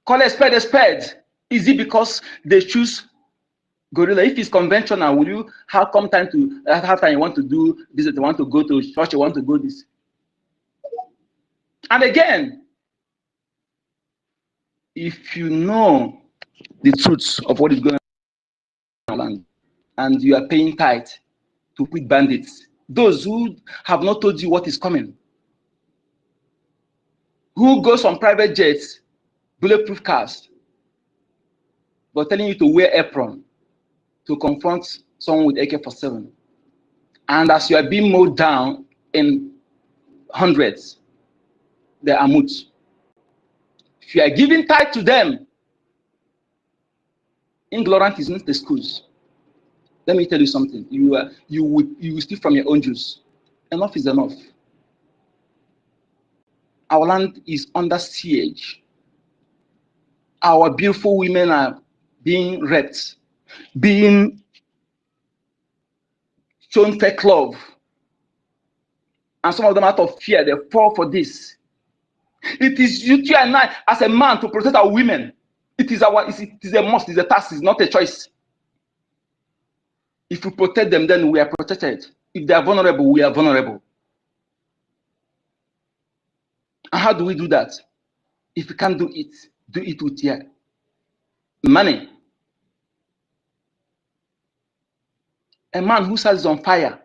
Call a spade a spade. Is it because they choose gorilla? If it's conventional, will you have come time to have time you want to do this, you want to go to church, you want to go this? And again, if you know the truth of what is going on and you are paying tithe to quit bandits, those who have not told you what is coming, who goes on private jets, bulletproof cars, but telling you to wear apron to confront someone with AK-47. And as you are being mowed down in hundreds, they are mute. If you are giving tithe to them, ignorant is not the excuse. Let me tell you something. You will steal from your own juice. Enough is enough. Our land is under siege. Our beautiful women are being raped, being shown fake love, and some of them out of fear, they fall for this. It is you and I as a man to protect our women. It is a must, it's a task, it's not a choice. If we protect them, then we are protected. If they are vulnerable, we are vulnerable. And how do we do that? If we can't do it with your money. A man whose house is on fire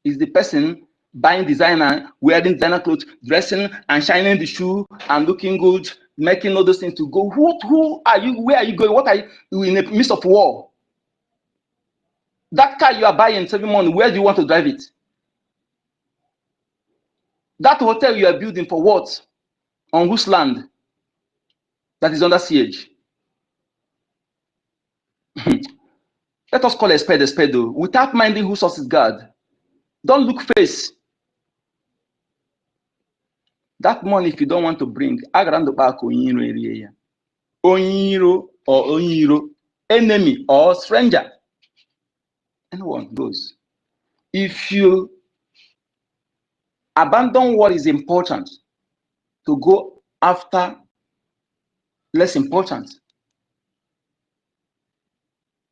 is the person buying designer, wearing designer clothes, dressing and shining the shoe and looking good, making all those things to go. Who are you? Where are you going? What are you in the midst of war? That car you are buying every morning, where do you want to drive it? That hotel you are building for what? On whose land? That is under siege. Let us call a spade though, without minding whose source is God. Don't look face. That money, if you don't want to bring, onyiro or onyiro, enemy or stranger. Anyone goes. If you abandon what is important to go after less important,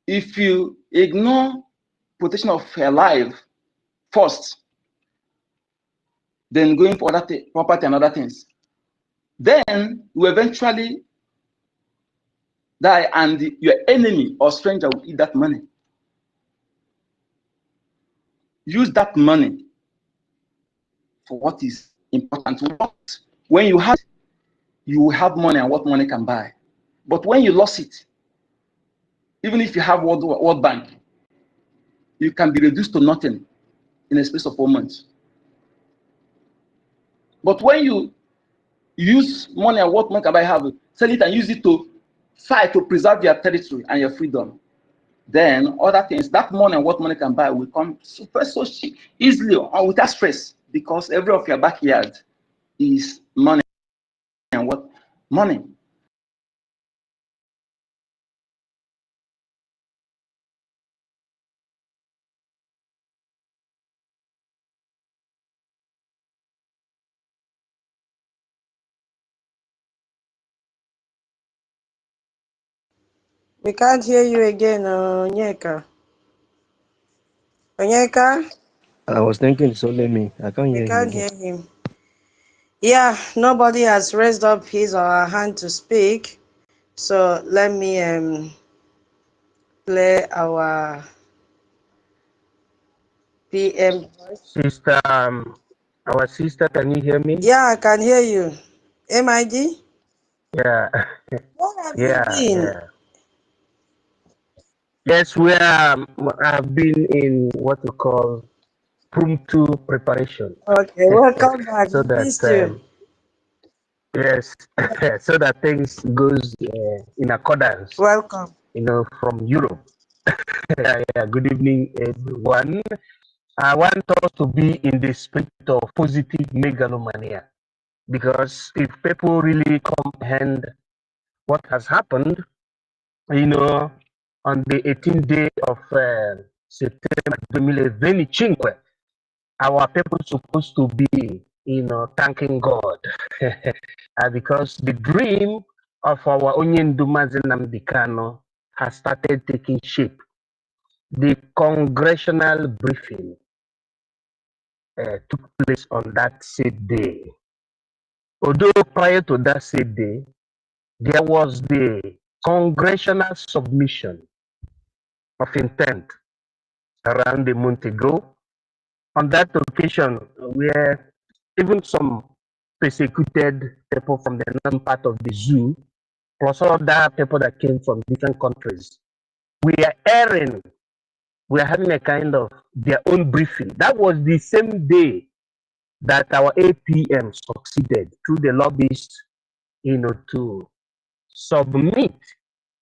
if you ignore protection of your life first, then going for other property and other things, then you eventually die and your enemy or stranger will eat that money. Use that money for what is important. When you have, you will have money and what money can buy. But when you lost it, even if you have World Bank, you can be reduced to nothing in a space of 4 months. But when you use money and what money can I have, sell it and use it to fight to preserve your territory and your freedom, then other things, that money and what money can buy will come so cheap, easily or without stress, because every of your backyard is money and what money. We can't hear you again, Onyeka. Onyeka? I was thinking it's only me. I can't hear him. We can't hear him. Yeah, nobody has raised up his or her hand to speak. So let me play our PM. Sister, our sister, can you hear me? Yeah, I can hear you. MID? Yeah. What have you been? Yeah. Yes, we have been in what we call Prumtu preparation. Okay, welcome back. So that yes, so that things goes in accordance. Welcome. From Europe. Yeah, good evening, everyone. I want us to be in the spirit of positive megalomania, because if people really comprehend what has happened, on the 18th day of September 2025, our people supposed to be, thanking God, because the dream of our Onyendu Mazi Nnamdi Kanu has started taking shape. The congressional briefing took place on that said day. Although prior to that said day, there was the congressional submission of intent around a month ago. On that occasion, where even some persecuted people from the northern part of the zoo, plus other people that came from different countries, we are airing, we are having a kind of their own briefing. That was the same day that our APM succeeded through the lobbyists, to submit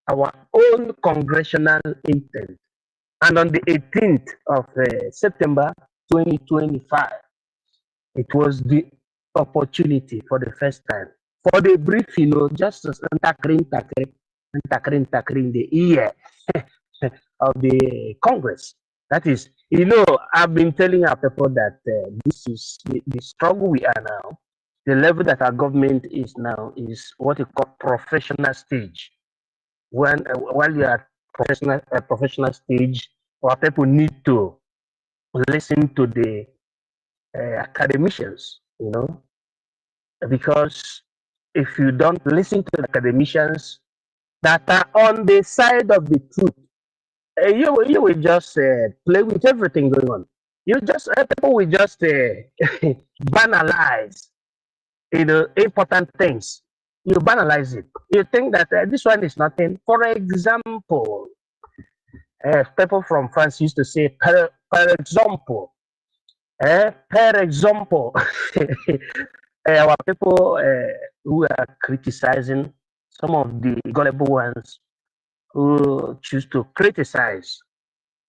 our own congressional intent. And on the 18th of September 2025, it was the opportunity for the first time for the briefing, just tackling the ear of the Congress. That is, I've been telling our people that this is the struggle we are now. The level that our government is now is what we call professional stage. While you are professional stage, our people need to listen to the academicians, because if you don't listen to the academicians that are on the side of the truth, you will just play with everything going on. People will just banalize, important things. You banalize it. You think that this one is nothing. For example, people from France used to say, per example, our people who are criticizing, some of the gullible ones who choose to criticize,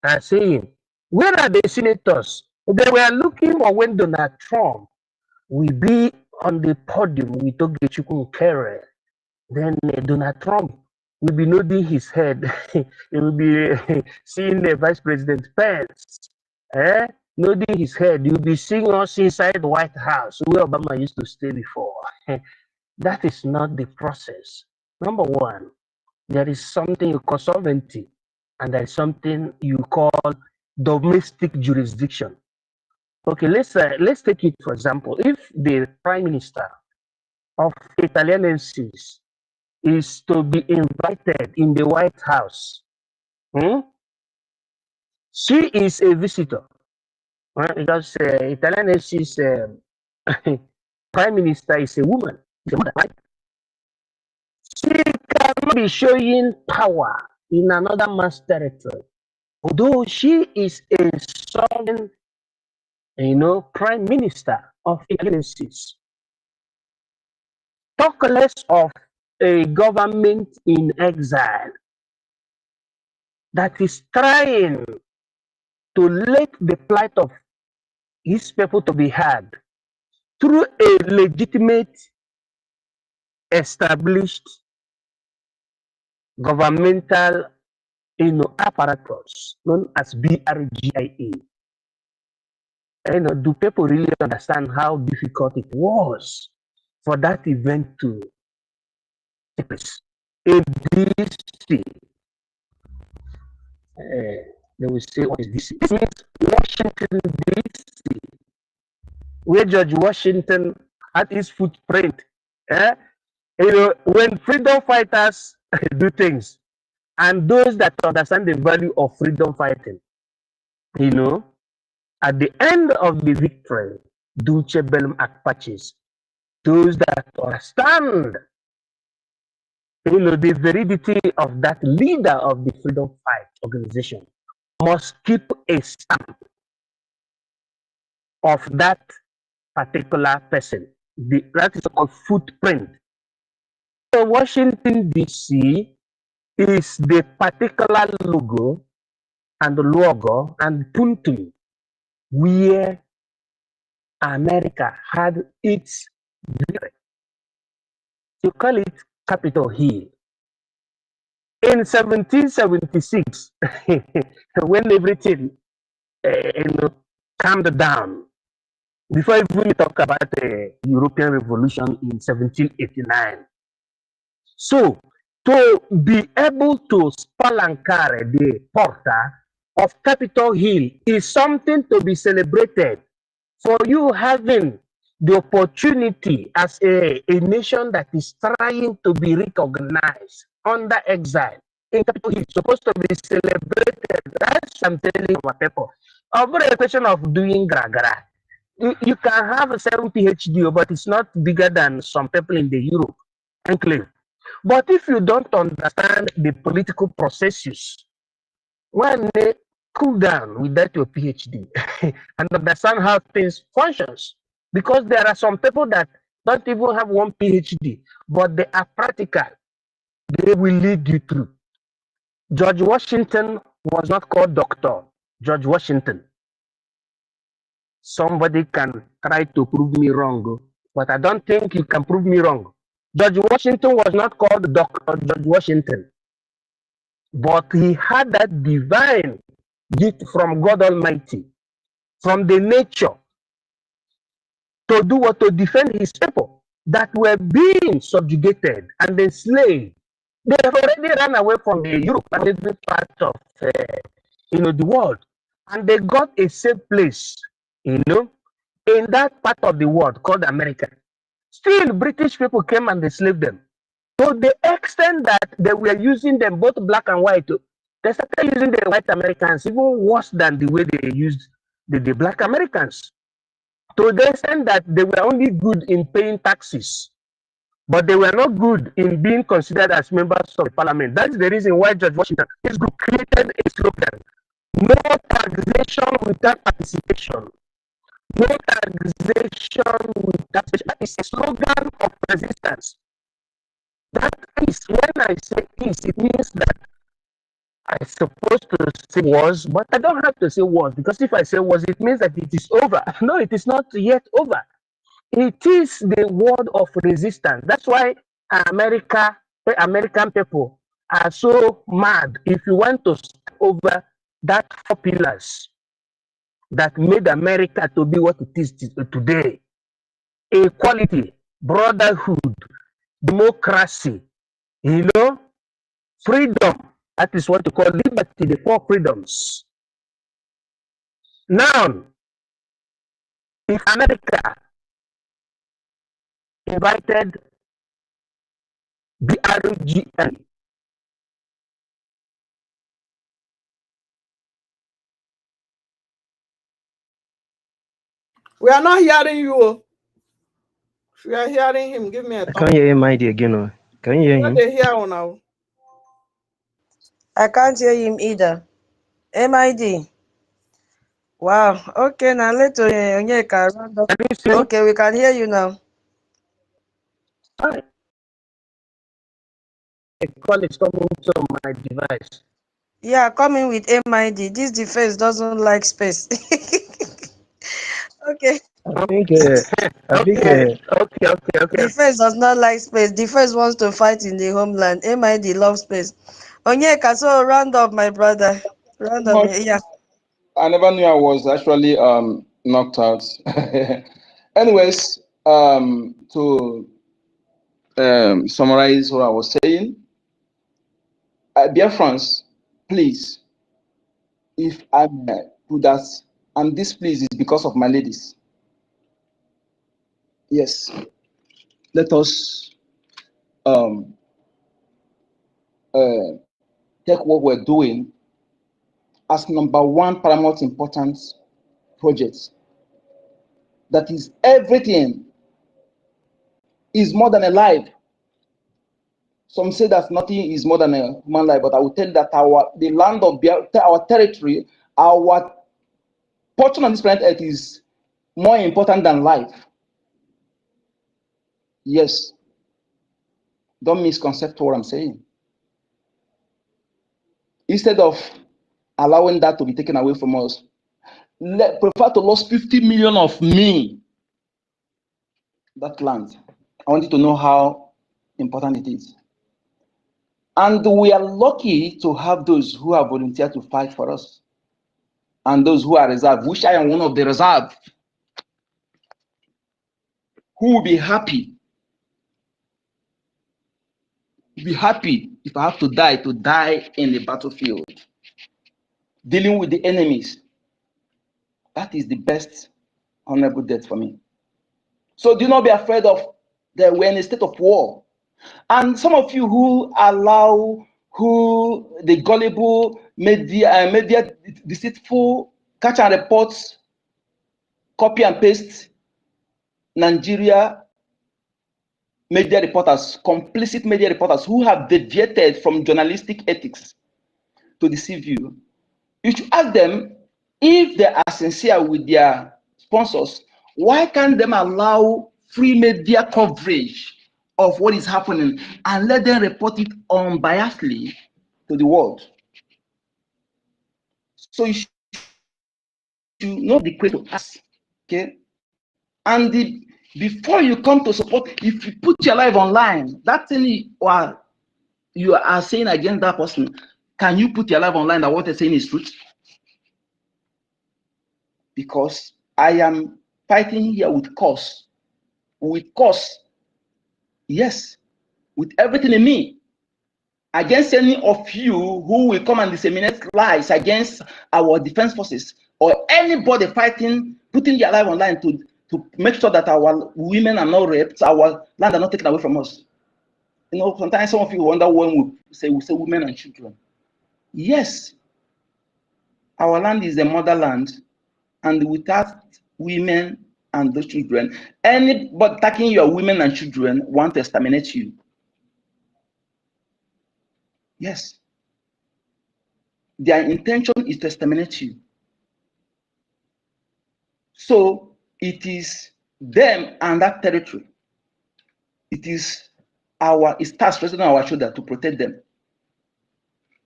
are saying, where are the senators? They were looking for when Donald Trump will be on the podium with Ogechukwu Nkere. Then Donald Trump will be nodding his head. He will be seeing the Vice President Pence, nodding his head. You'll be seeing us inside the White House, where Obama used to stay before. That is not the process. Number one, there is something you call sovereignty, and there is something you call domestic jurisdiction. Okay, let's take it for example. If the Prime Minister of Italianensis is to be invited in the White House, she is a visitor, because Italianensis Prime Minister is a woman, right? She cannot be showing power in another man's territory, although she is a sovereign, Prime Minister of Italianensis. Talk less of a government in exile that is trying to let the plight of his people to be heard through a legitimate, established governmental, apparatus known as BRGIE. Do people really understand how difficult it was for that event to take place? In DC, they will say, what is DC? This means Washington, DC, where George Washington had his footprint. When freedom fighters do things, and those that understand the value of freedom fighting, at the end of the victory, Dulce Bellum ac Pacis, those that understand, the validity of that leader of the freedom fight organization must keep a stamp of that particular person. That is called footprint. So Washington, D.C. is the particular logo and the logo and puntum where America had its victory. You call it Capitol Hill. In 1776, when everything calmed down, before even we talk about the European Revolution in 1789, So, to be able to spalancare the porta of Capitol Hill is something to be celebrated. For you having the opportunity as a nation that is trying to be recognized under exile in Capitol Hill, supposed to be celebrated. That's what I'm telling our people. Over a question of doing gra-gra. You can have a 7 PhD, but it's not bigger than some people in the Europe enclave. But if you don't understand the political processes, when they cool down with that your PhD and understand how things functions, because there are some people that don't even have one PhD, but they are practical. They will lead you through. George Washington was not called Doctor George Washington. Somebody can try to prove me wrong, but I don't think you can prove me wrong. George Washington was not called Dr. George Washington, but he had that divine gift from God Almighty, from the nature, to do what? To defend his people that were being subjugated and enslaved. They have already run away from the Europe and every part of the world, and they got a safe place, in that part of the world called America. Still, British people came and enslaved them to the extent that they were using them both black and white. They started using the white Americans even worse than the way they used the black Americans, to the extent that they were only good in paying taxes, but they were not good in being considered as members of the parliament. That's the reason why George Washington, his group, created a slogan: no taxation without participation. No taxation without participation. That is a slogan of resistance. That is, when I say is, it means that I'm supposed to say was, but I don't have to say was, because if I say was, it means that it is over. No, it is not yet over. It is the word of resistance. That's why American people are so mad. If you want to step over that 4 pillars that made America to be what it is today: equality, brotherhood, democracy, freedom. That is what you call liberty, the 4 freedoms. Now, if America invited BRGIE, we are not hearing you. If you are hearing him, give me a I can't hear him again. Can you hear him? They hear now. I can't hear him either. MID. Wow. Okay, now let's okay, we can hear you now. A call is coming to my device. Yeah, coming with MID. This defense doesn't like space. Okay. I think. Okay. Defense does not like space. Defense wants to fight in the homeland. MID loves space. Onyeka, so round up, my brother. Round up. Yeah. I never knew I was actually knocked out. Anyways, to summarize what I was saying, BIAFRANS, please, if I may put that, and this please is because of my ladies. Yes, let us take what we're doing as #1 paramount importance project. That is, everything is more than a life. Some say that nothing is more than a human life, but I will tell you that the land of our territory, our portion on this planet Earth is more important than life. Yes. Don't misconcept what I'm saying. Instead of allowing that to be taken away from us, prefer to lose 50 million of me, that land. I want you to know how important it is. And we are lucky to have those who have volunteered to fight for us, and those who are reserved, which I am one of the reserved, who will be happy be happy if I have to die in the battlefield, dealing with the enemies. That is the best honorable death for me. So do not be afraid of that we're in a state of war. And some of you who allow the gullible media deceitful catch and reports, copy and paste Nigeria media reporters, complicit media reporters who have deviated from journalistic ethics to deceive you. You should ask them, if they are sincere with their sponsors, why can't them allow free media coverage of what is happening and let them report it unbiasedly to the world? So you should know the question to ask, okay? And before you come to support, if you put your life online, that thing you are saying against that person, can you put your life online that what they're saying is truth? Because I am fighting here with cause. With cause. Yes. With everything in me. Against any of you who will come and disseminate lies against our defense forces, or anybody fighting, putting their life online to make sure that our women are not raped, our land are not taken away from us. You know, sometimes some of you wonder when we say women and children. Yes, our land is the motherland, and without women and those children, anybody attacking your women and children want to exterminate you. Yes. Their intention is to exterminate you. So it is them and that territory. It starts resting on our shoulder to protect them.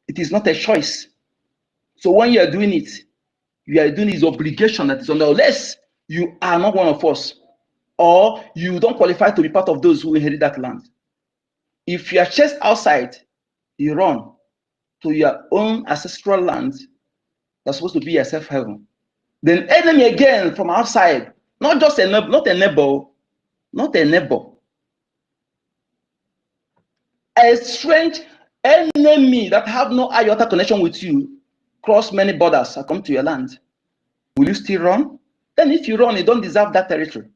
It is not a choice. So when you are doing it, you are doing his obligation that is on the, unless you are not one of us, or you don't qualify to be part of those who inherit that land. If you are chased outside, you run to your own ancestral land that's supposed to be your safe haven. Then enemy again from outside, not just a neighbor, not a neighbor. A strange enemy that have no iota connection with you, cross many borders and come to your land. Will you still run? Then if you run, you don't deserve that territory.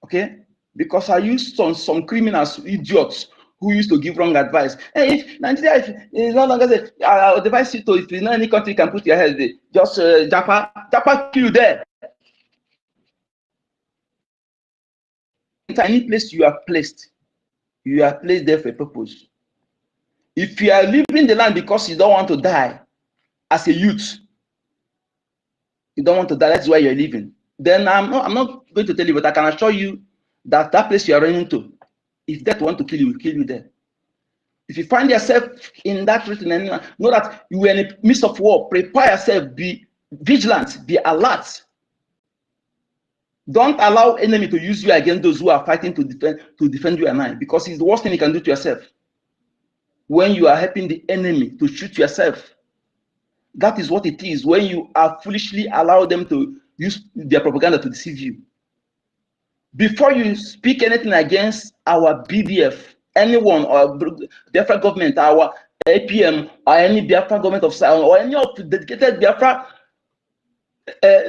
Okay? Because I used some criminals, idiots, who used to give wrong advice. Hey, if Nigeria is no longer say, I'll advise you to, if you know any country you can put your head there, just Japa kill there. Any place you are placed there for a purpose. If you are leaving the land because you don't want to die as a youth, you don't want to die, that's why you're leaving, then I'm not going to tell you, but I can assure you that that place you are running to, if death want to kill you, will kill you there. If you find yourself in that written, know that you are in the midst of war, prepare yourself, be vigilant, be alert. Don't allow enemy to use you against those who are fighting to defend you and I, because it's the worst thing you can do to yourself. When you are helping the enemy to shoot yourself, that is what it is when you are foolishly allow them to use their propaganda to deceive you. Before you speak anything against our BDF, anyone, or Biafra government, our APM, or any Biafra government of South, or any of the dedicated Biafra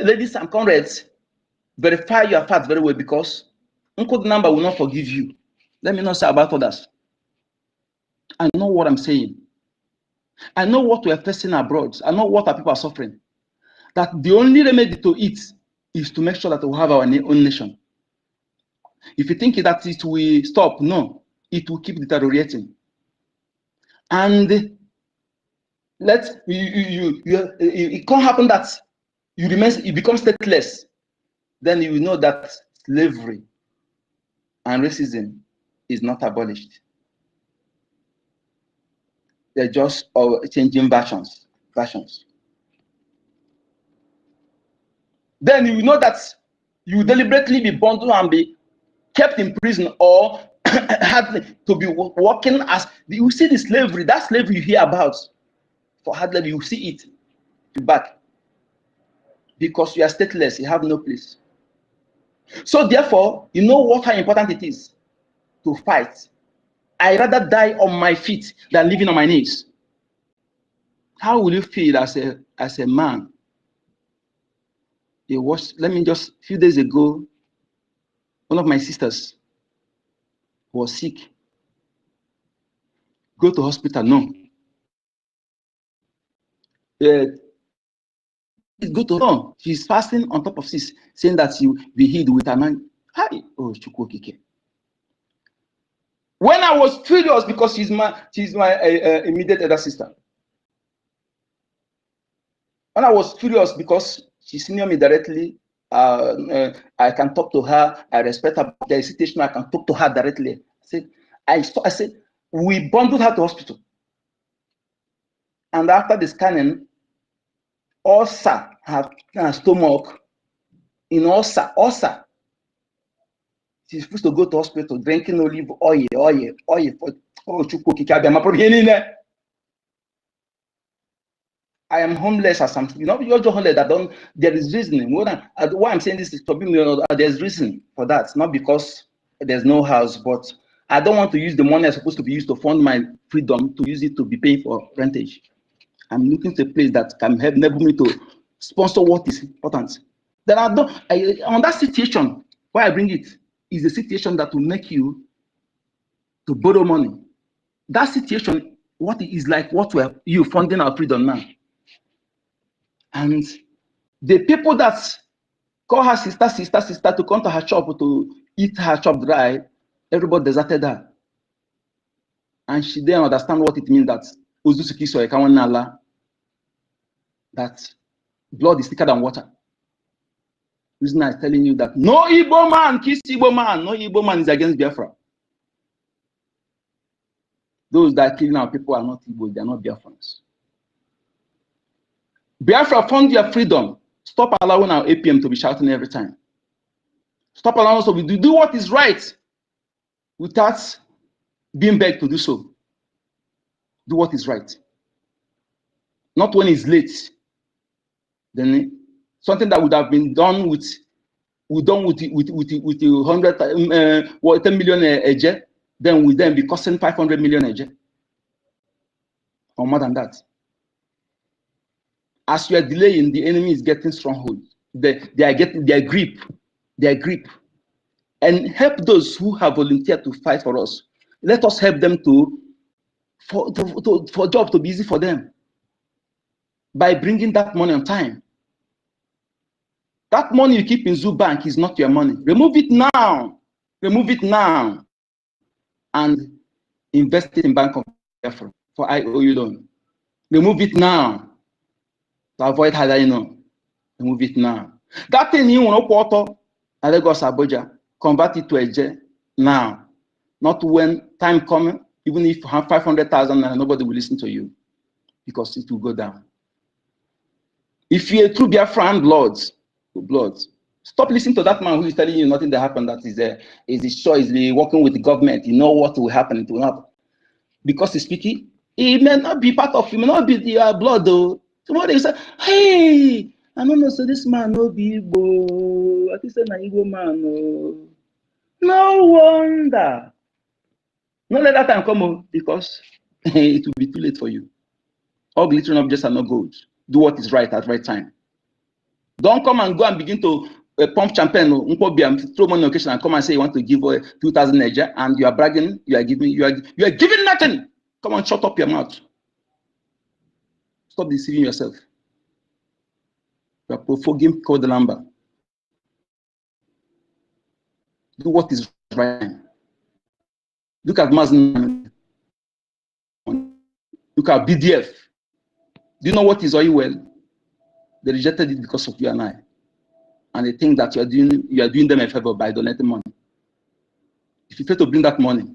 ladies and comrades, verify your facts very well, because Uncle Number will not forgive you. Let me not say about others. I know what I'm saying. I know what we are facing abroad. I know what our people are suffering. That the only remedy to it is to make sure that we have our own nation. If you think that it will stop, no, it will keep deteriorating. And it can't happen that you become stateless. Then you will know that slavery and racism is not abolished. They're just changing versions. Then you will know that you deliberately be bundled and be kept in prison, or had to be working as, you see the slavery, that slavery you hear about for hard labor, you see it back, because you are stateless, you have no place. So therefore, you know how important it is to fight I rather die on my feet than living on my knees. How will you feel as a man? Let me just, a few days ago, one of my sisters was sick. Go to hospital, no. Go to no. She's fasting on top of this, saying that she will be healed with a man. Hi, oh, Chukwokike. When I was furious because she's my immediate elder sister. When I was furious because she senior me directly, I can talk to her. I respect her. There is a situation I can talk to her directly. I said, we bundled her to hospital. And after the scanning, ulcer, her stomach, in ulcer. She's supposed to go to hospital drinking olive oil. I am homeless as something. You know, you're just homeless. There is reasoning. Why I'm saying this is to be, there's reason for that. Not because there's no house, but I don't want to use the money that's supposed to be used to fund my freedom to use it to be paying for rentage. I'm looking to a place that can enable me to sponsor what is important. Then on that situation, why I bring it is a situation that will make you to borrow money. That situation, what is like what were you funding our freedom now? And the people that call her sister to come to her shop to eat her shop dry, everybody deserted her. And she didn't understand what it means that that blood is thicker than water. The reason I'm telling you that no Igbo man kiss Igbo man, no Igbo man is against Biafra. Those that are killing our people are not Igbo, they are not Biafrans. Biafra, fund your freedom. Stop allowing our APM to be shouting every time. Stop allowing us to do what is right without being begged to do so. Do what is right. Not when it's late. Then something that would have been done with 100, 10 million a year, then we then be costing 500 million a year. Or more than that. As you are delaying, the enemy is getting stronghold. They are getting their grip. And help those who have volunteered to fight for us. Let us help them for job to be easy for them by bringing that money on time. That money you keep in Zoo Bank is not your money. Remove it now. Remove it now. And invest it in Bank of Biafra for IOU loan. Remove it now. To avoid Hadayino. Remove it now. That thing you want to put Lagos Abuja, convert it to a J now. Not when time comes, even if you have 500,000 and nobody will listen to you. Because it will go down. If you're a true Biafran blood, stop listening to that man who is telling you nothing that happened, that is working with the government. You know what will happen, it will not. Because he's speaking, it may not be part of, it may not be your blood though. Tomorrow they say, hey, I don't know, so this man no be Igbo. I think say na Igbo man. No wonder. Not let that time come, because it will be too late for you. All glittering objects are not gold. Do what is right at the right time. Don't come and go and begin to pump champagne, throw money on occasion and come and say you want to give 2,000 Niger and you are bragging, you are giving nothing. Come on, shut up your mouth. Stop deceiving yourself. You are provoking code number. Do what is right. Look at Mazin. Look at BDF. Do you know what is oil well? They rejected it because of you and I. And they think that you are doing them a favor by donating money. If you fail to bring that money,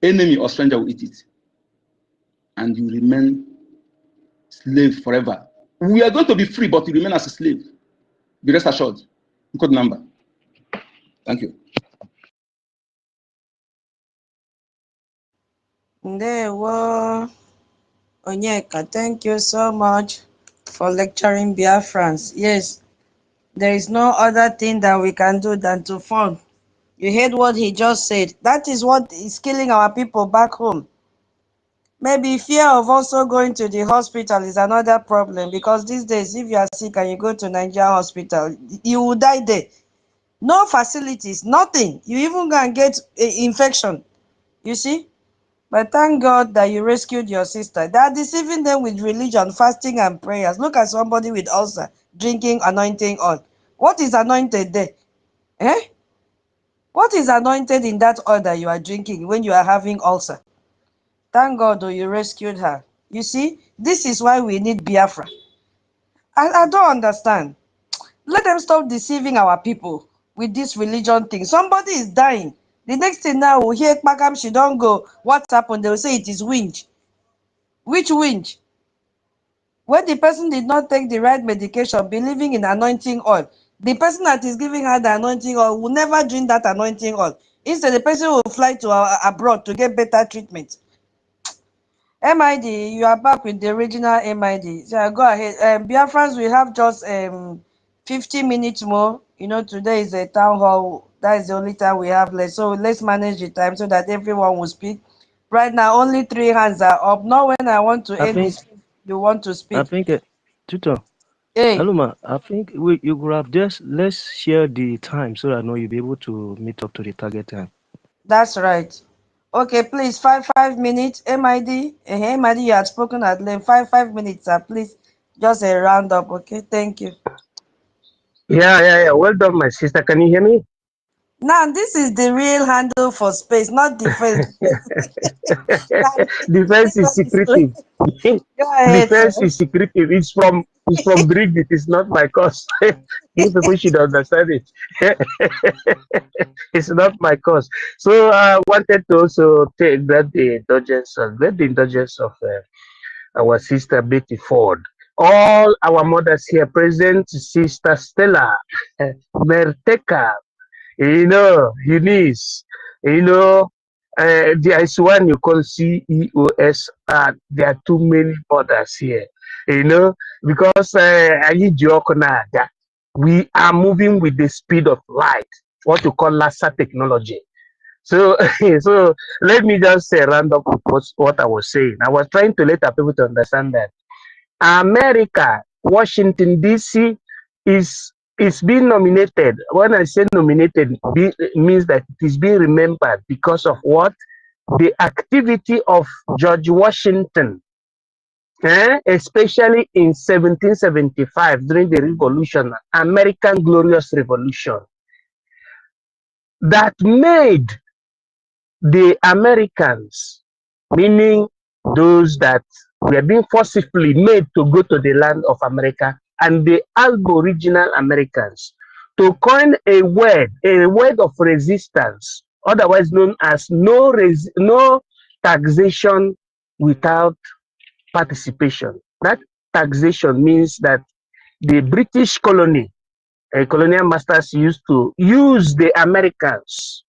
enemy or stranger will eat it. And you remain slave forever. We are going to be free, but you remain as a slave. Be rest assured. Code number. Thank you. Ndewo. Onyeka, thank you so much for lecturing Biafrans. Yes, there is no other thing that we can do than to fund You heard what he just said. That is what is killing our people back home. Maybe fear of also going to the hospital is another problem, because these days, if you are sick and you go to Nigerian hospital, you will die there. No facilities, nothing. You even go and get infection. You see? But thank God that you rescued your sister. They are deceiving them with religion, fasting, and prayers. Look at somebody with ulcer drinking anointing oil. What is anointed there? Eh? What is anointed in that oil that you are drinking when you are having ulcer? Thank God though you rescued her. You see, this is why we need Biafra. I don't understand. Let them stop deceiving our people with this religion thing. Somebody is dying. The next thing now, we'll hear Kpakam, she don't go. What happened? They will say it is winch. Which winch? When the person did not take the right medication, believing in anointing oil, the person that is giving her the anointing oil will never drink that anointing oil. Instead, the person will fly to abroad to get better treatment. MID, you are back with the original MID. So go ahead. Biafrans, we have just 50 minutes more. You know, today is a town hall. That is the only time we have left. So let's manage the time so that everyone will speak. Right now, only 3 hands are up. Not when I want to I end think this, you want to I speak. think Tutor, Hey, hello ma. I think you could have just let's share the time so that I know you'll be able to meet up to the target time. that's right. Okay, please, five minutes. MID, MID, you had spoken at length. Five minutes, sir. Please, just a round up. Okay, thank you. Yeah. Well done, my sister. Can you hear me? Now, this is the real handle for space, not defense. Defense is secretive. Go ahead, sir. Defense is secretive. It's from BRGIE. It is not my cause. You people should understand it. It's not my cause. So I wanted to also grant the indulgence of our sister Betty Ford. All our mothers here present, Sister Stella, Merteka, Eunice, there is one you call CEOS. There are too many mothers here, because we are moving with the speed of light, what you call LASA technology. So, so let me just say round up with what I was saying. I was trying to let our people to understand that America, Washington DC is being nominated. When I say nominated, means that it is being remembered because of what? The activity of George Washington, especially in 1775 during the Revolution, American Glorious Revolution, that made the Americans, meaning those that were being forcibly made to go to the land of America, and the Aboriginal Americans, to coin a word of resistance, otherwise known as no taxation without participation. That taxation means that the British colonial masters used to use the Americans,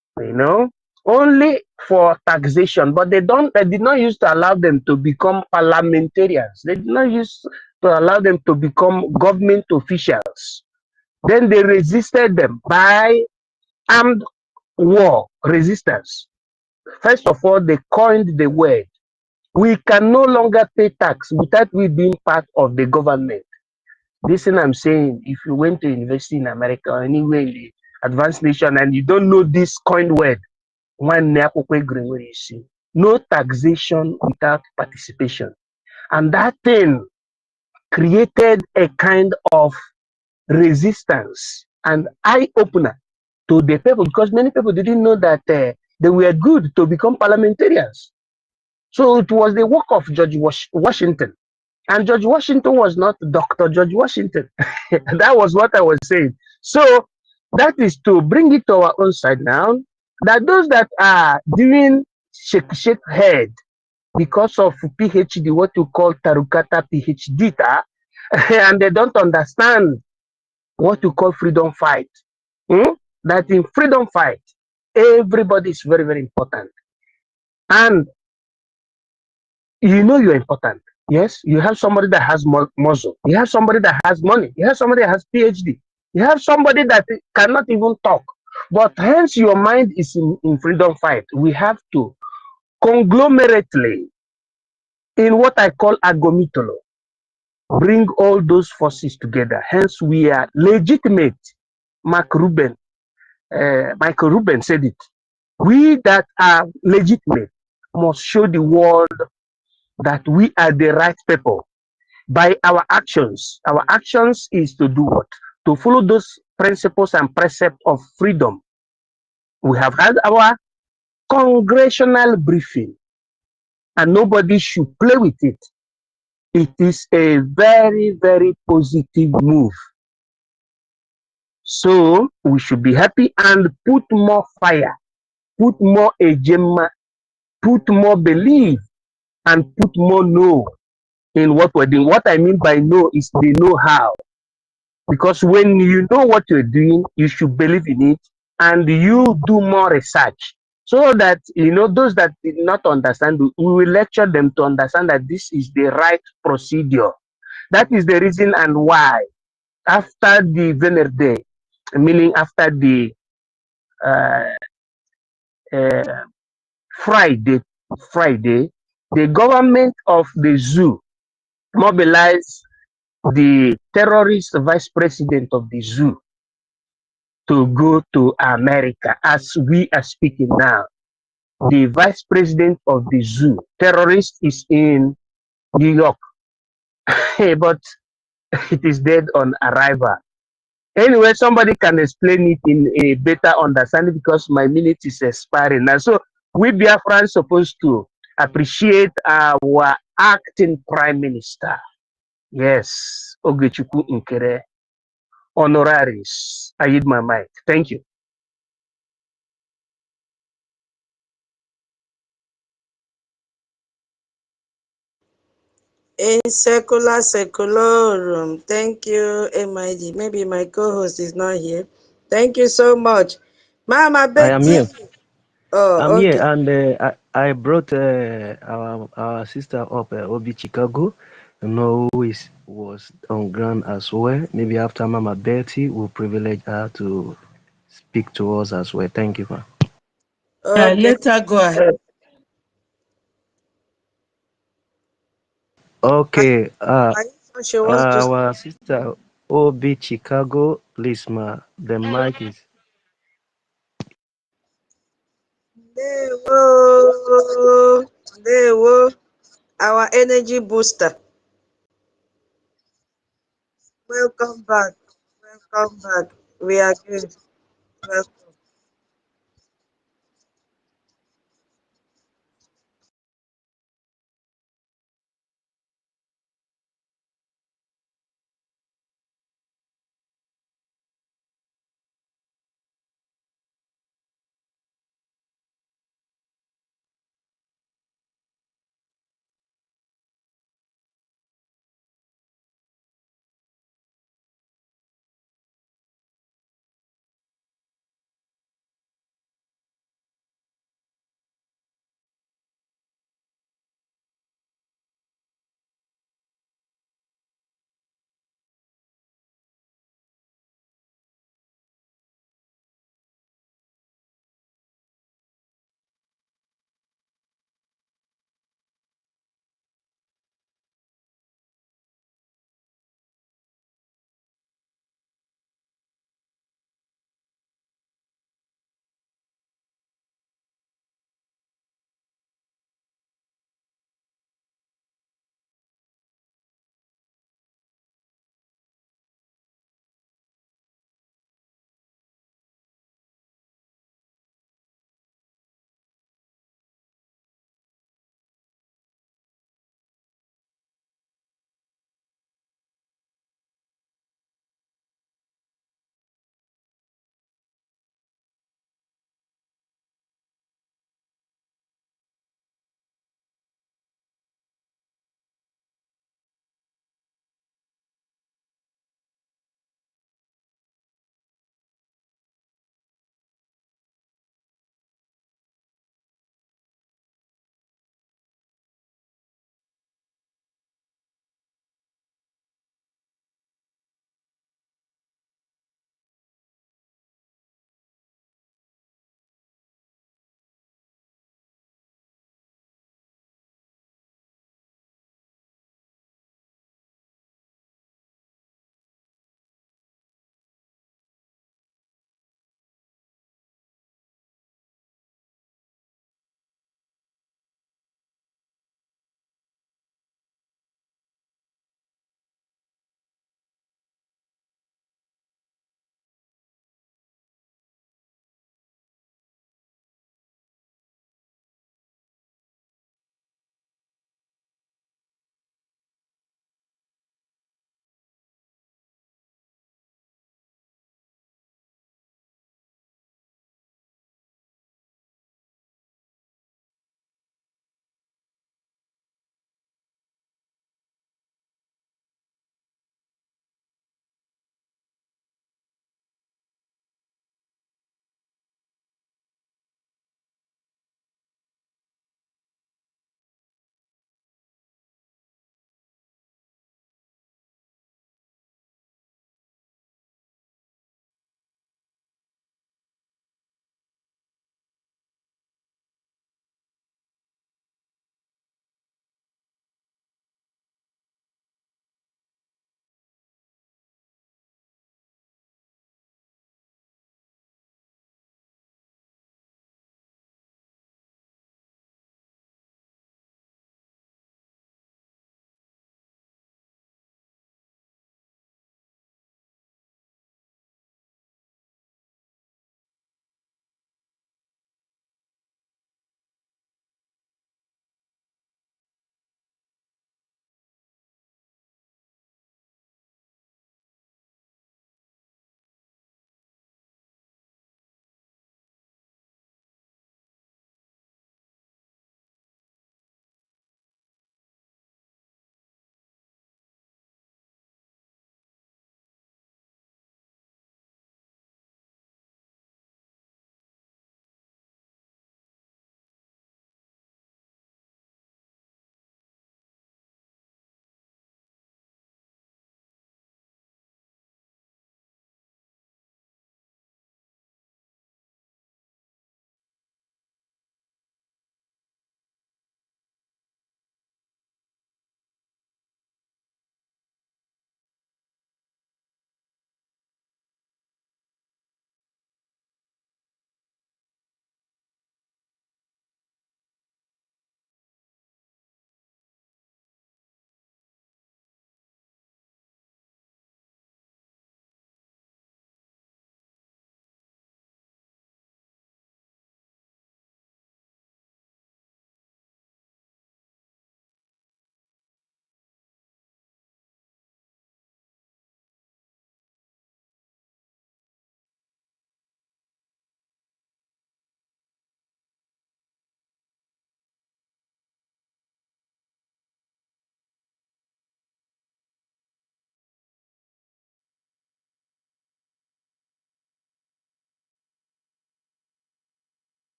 only for taxation, but they did not use to allow them to become parliamentarians. They did not use to allow them to become government officials. Then they resisted them by armed war resistance. First of all, they coined the word, we can no longer pay tax without we being part of the government. This thing I'm saying, if you went to university in America or anywhere in the advanced nation and you don't know this coined word, no taxation without participation. And that thing created a kind of resistance and eye opener to the people, because many people didn't know that they were good to become parliamentarians. So it was the work of George Washington. And George Washington was not Dr. George Washington. That was what I was saying. So that is to bring it to our own side now, that those that are doing shake head because of PhD, what you call Tarukata PhD, and they don't understand what you call freedom fight. That in freedom fight, everybody is very, very important. And you're important. Yes, you have somebody that has muscle. You have somebody that has money. You have somebody that has PhD. You have somebody that cannot even talk, But hence your mind is in freedom fight. We have to conglomerately, in what I call agomitolo, bring all those forces together. Hence we are legitimate. Michael Rubin said it. We that are legitimate must show the world that we are the right people by our actions. Our actions is to do what? To follow those principles and precepts of freedom. We have had our congressional briefing and nobody should play with it. It is a very, very positive move. So we should be happy and put more fire, put more ejema, put more belief, and put more know in what we're doing. What I mean by know is the know-how. Because when you know what you're doing, you should believe in it and you do more research. So that, those that did not understand, we will lecture them to understand that this is the right procedure. That is the reason and why after the Venerde, meaning after the uh, uh, Friday, the government of the zoo mobilized the terrorist vice president of the zoo to go to America as we are speaking now. The vice president of the zoo, terrorist, is in New York, but it is dead on arrival. Anyway, somebody can explain it in a better understanding because my minute is expiring now. So we Biafrans supposed to appreciate our acting prime minister. Yes, Ogechukwu Nkere, honoraris. I yield my mic. Thank you. In secularum. Thank you, MID. Maybe my co-host is not here. Thank you so much. Mama I am Betty. here. I'm Oh, here, okay. and I brought our sister up, Obi Chicago, who was on ground as well. Maybe after Mama Betty, we'll privilege her to speak to us as well. Thank you, ma. Okay. Let her go ahead. Okay, Are you sure she wants to speak? our sister Obi Chicago, please, ma. The mic is. Ndewo. Our energy booster. Welcome back. Welcome back. We are good. Welcome.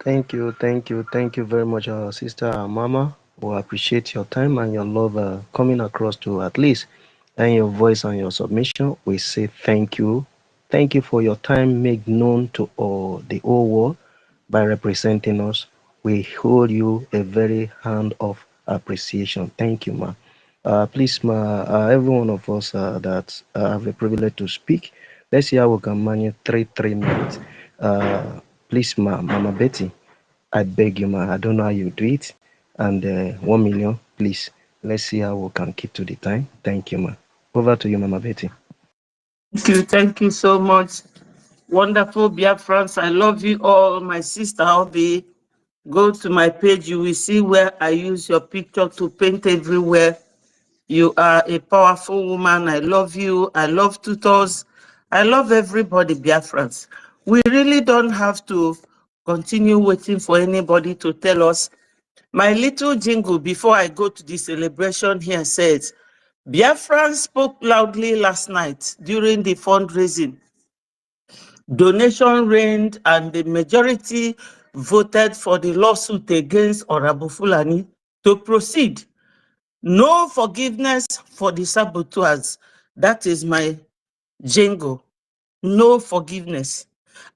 Thank you very much, sister Mama. We appreciate your time and your love coming across to at least and your voice and your submission. We say thank you. Thank you for your time made known to all the whole world by representing us. We hold you a very hand of appreciation. Thank you, ma. Please, ma, every one of us that have the privilege to speak, let's see how we can manage 3 minutes. Please, ma, Mama Betty, I beg you, ma, I don't know how you do it. And 1 million, please. Let's see how we can keep to the time. Thank you, ma. Over to you, Mama Betty. Thank you so much. Wonderful Biafrans. I love you all. My sister Obi, go to my page. You will see where I use your picture to paint everywhere. You are a powerful woman. I love you. I love tutors. I love everybody, Biafrans. We really don't have to continue waiting for anybody to tell us. My little jingle before I go to the celebration here says, Biafrans spoke loudly last night during the fundraising. Donation reigned and the majority voted for the lawsuit against Orabu Fulani to proceed. No forgiveness for the saboteurs. That is my jingle. No forgiveness.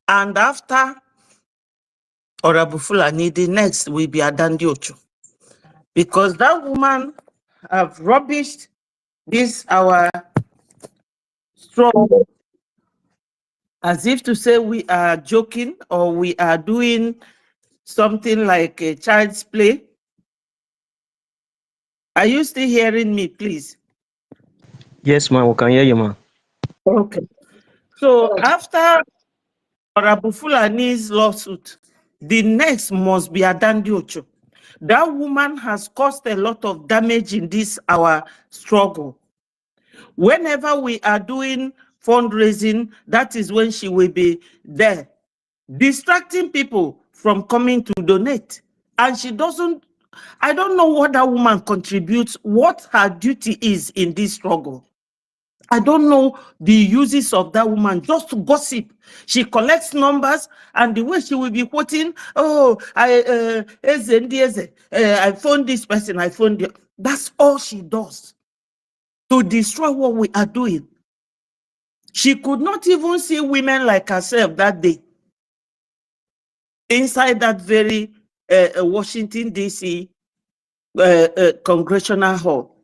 And after Orabu Fulani, the next will be Adandi Ocho. Because that woman have rubbished this our struggle as if to say we are joking or we are doing something like a child's play. Are you still hearing me, please? Yes, ma, we can hear you, ma. Okay. So after Orabu Fulani's lawsuit, the next must be Adandi Ocho. That woman has caused a lot of damage in this our struggle. Whenever we are doing fundraising, that is when she will be there, distracting people from coming to donate. And she doesn't, I don't know what that woman contributes, what her duty is in this struggle. I don't know the uses of that woman, just to gossip. She collects numbers, and the way she will be quoting, oh, I phoned this person, I phoned the... That's all she does to destroy what we are doing. She could not even see women like herself that day inside that very Washington, D.C. Congressional Hall.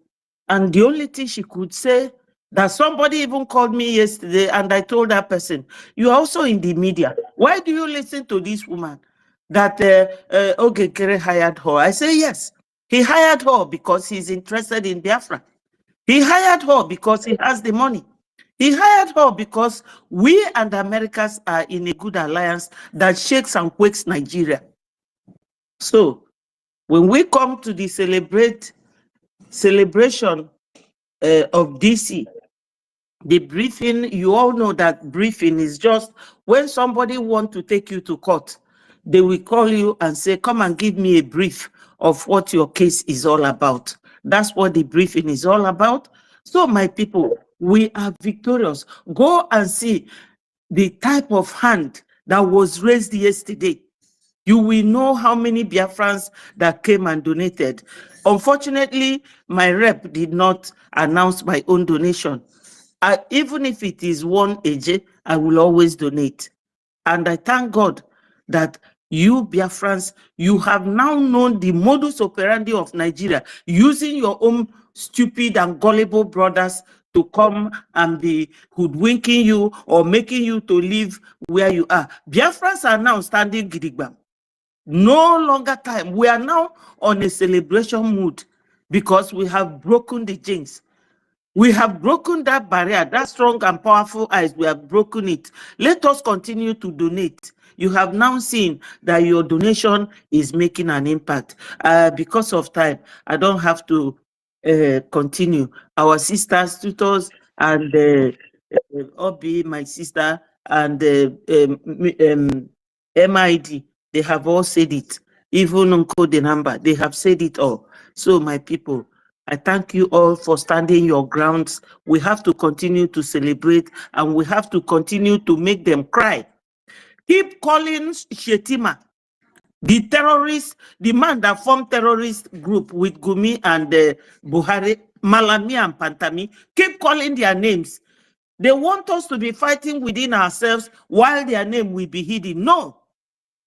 And the only thing she could say, that somebody even called me yesterday, and I told that person, you are also in the media. Why do you listen to this woman that Ogekere hired her? I say, yes. He hired her because he's interested in Biafra. He hired her because he has the money. He hired her because we and the Americans are in a good alliance that shakes and quakes Nigeria. So when we come to the celebration of DC, the briefing, you all know that briefing is just when somebody wants to take you to court, they will call you and say, come and give me a brief of what your case is all about. That's what the briefing is all about. So my people, we are victorious. Go and see the type of hand that was raised yesterday. You will know how many Biafrans that came and donated. Unfortunately, my rep did not announce my own donation. Even if it is 1 AJ, I will always donate. And I thank God that you, Biafrans, you have now known the modus operandi of Nigeria, using your own stupid and gullible brothers to come and be hoodwinking you or making you to live where you are. Biafrans are now standing gidigbam. No longer time. We are now on a celebration mood because we have broken the jinx. We have broken that barrier, that strong and powerful eyes. We have broken it. Let us continue to donate. You have now seen that your donation is making an impact. Because of time, I don't have to continue. Our sisters, tutors, and Obi, my sister, and MID, they have all said it. Even Uncle the number, they have said it all. So my people, I thank you all for standing your grounds. We have to continue to celebrate, and we have to continue to make them cry. Keep calling Shetima. The terrorist, the man that formed terrorist group with Gumi and Buhari, Malami and Pantami, keep calling their names. They want us to be fighting within ourselves while their name will be hidden. No.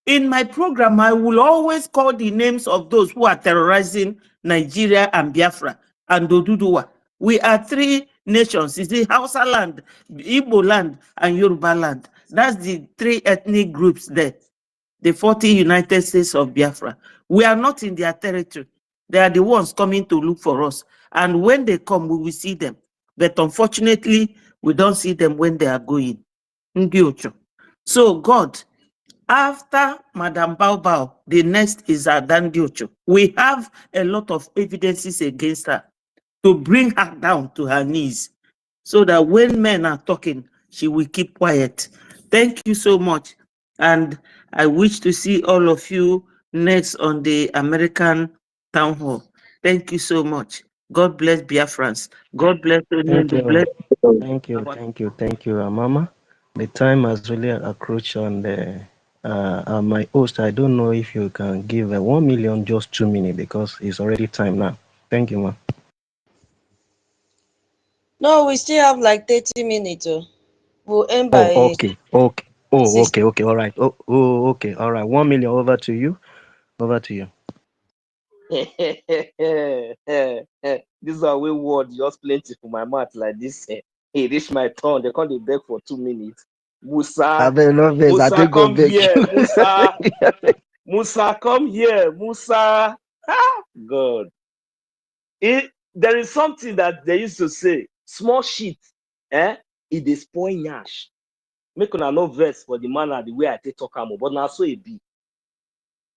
In my program, I will always call the names of those who are terrorizing Nigeria and Biafra and Oduduwa. We are three nations. It's the Hausa land, Igbo land, and Yoruba land. That's the three ethnic groups there. The 40 United States of Biafra. We are not in their territory. They are the ones coming to look for us. And when they come, we will see them. But unfortunately, we don't see them when they are going. So God, after Madam Bao, the next is Adandiocho. We have a lot of evidences against her to bring her down to her knees so that when men are talking, she will keep quiet. Thank you so much. And I wish to see all of you next on the American Town Hall. Thank you so much. God bless Biafrans. God bless Thank you. you. Bless Thank you, Mama. The time has really approached on my host. I don't know if you can give 1 million just 2 minutes because it's already time now. Thank you, Ma. No, we still have like 30 minutes. Oh. We'll end Oh, by okay. Oh, 6. okay. All right. Okay. All right. 1 million over to you. Over to you. This are way word just plenty for my mouth like this. Hey, this my turn. They can't beg for 2 minutes. I Musa, beg, no vex. I Musa, take God come beg. here. Musa, Musa, come here. Musa. Ah, God. There is something that they used to say. Small shit, it is spoil nyash. Make una no vex for the manner the way I take talk am, but now so it be.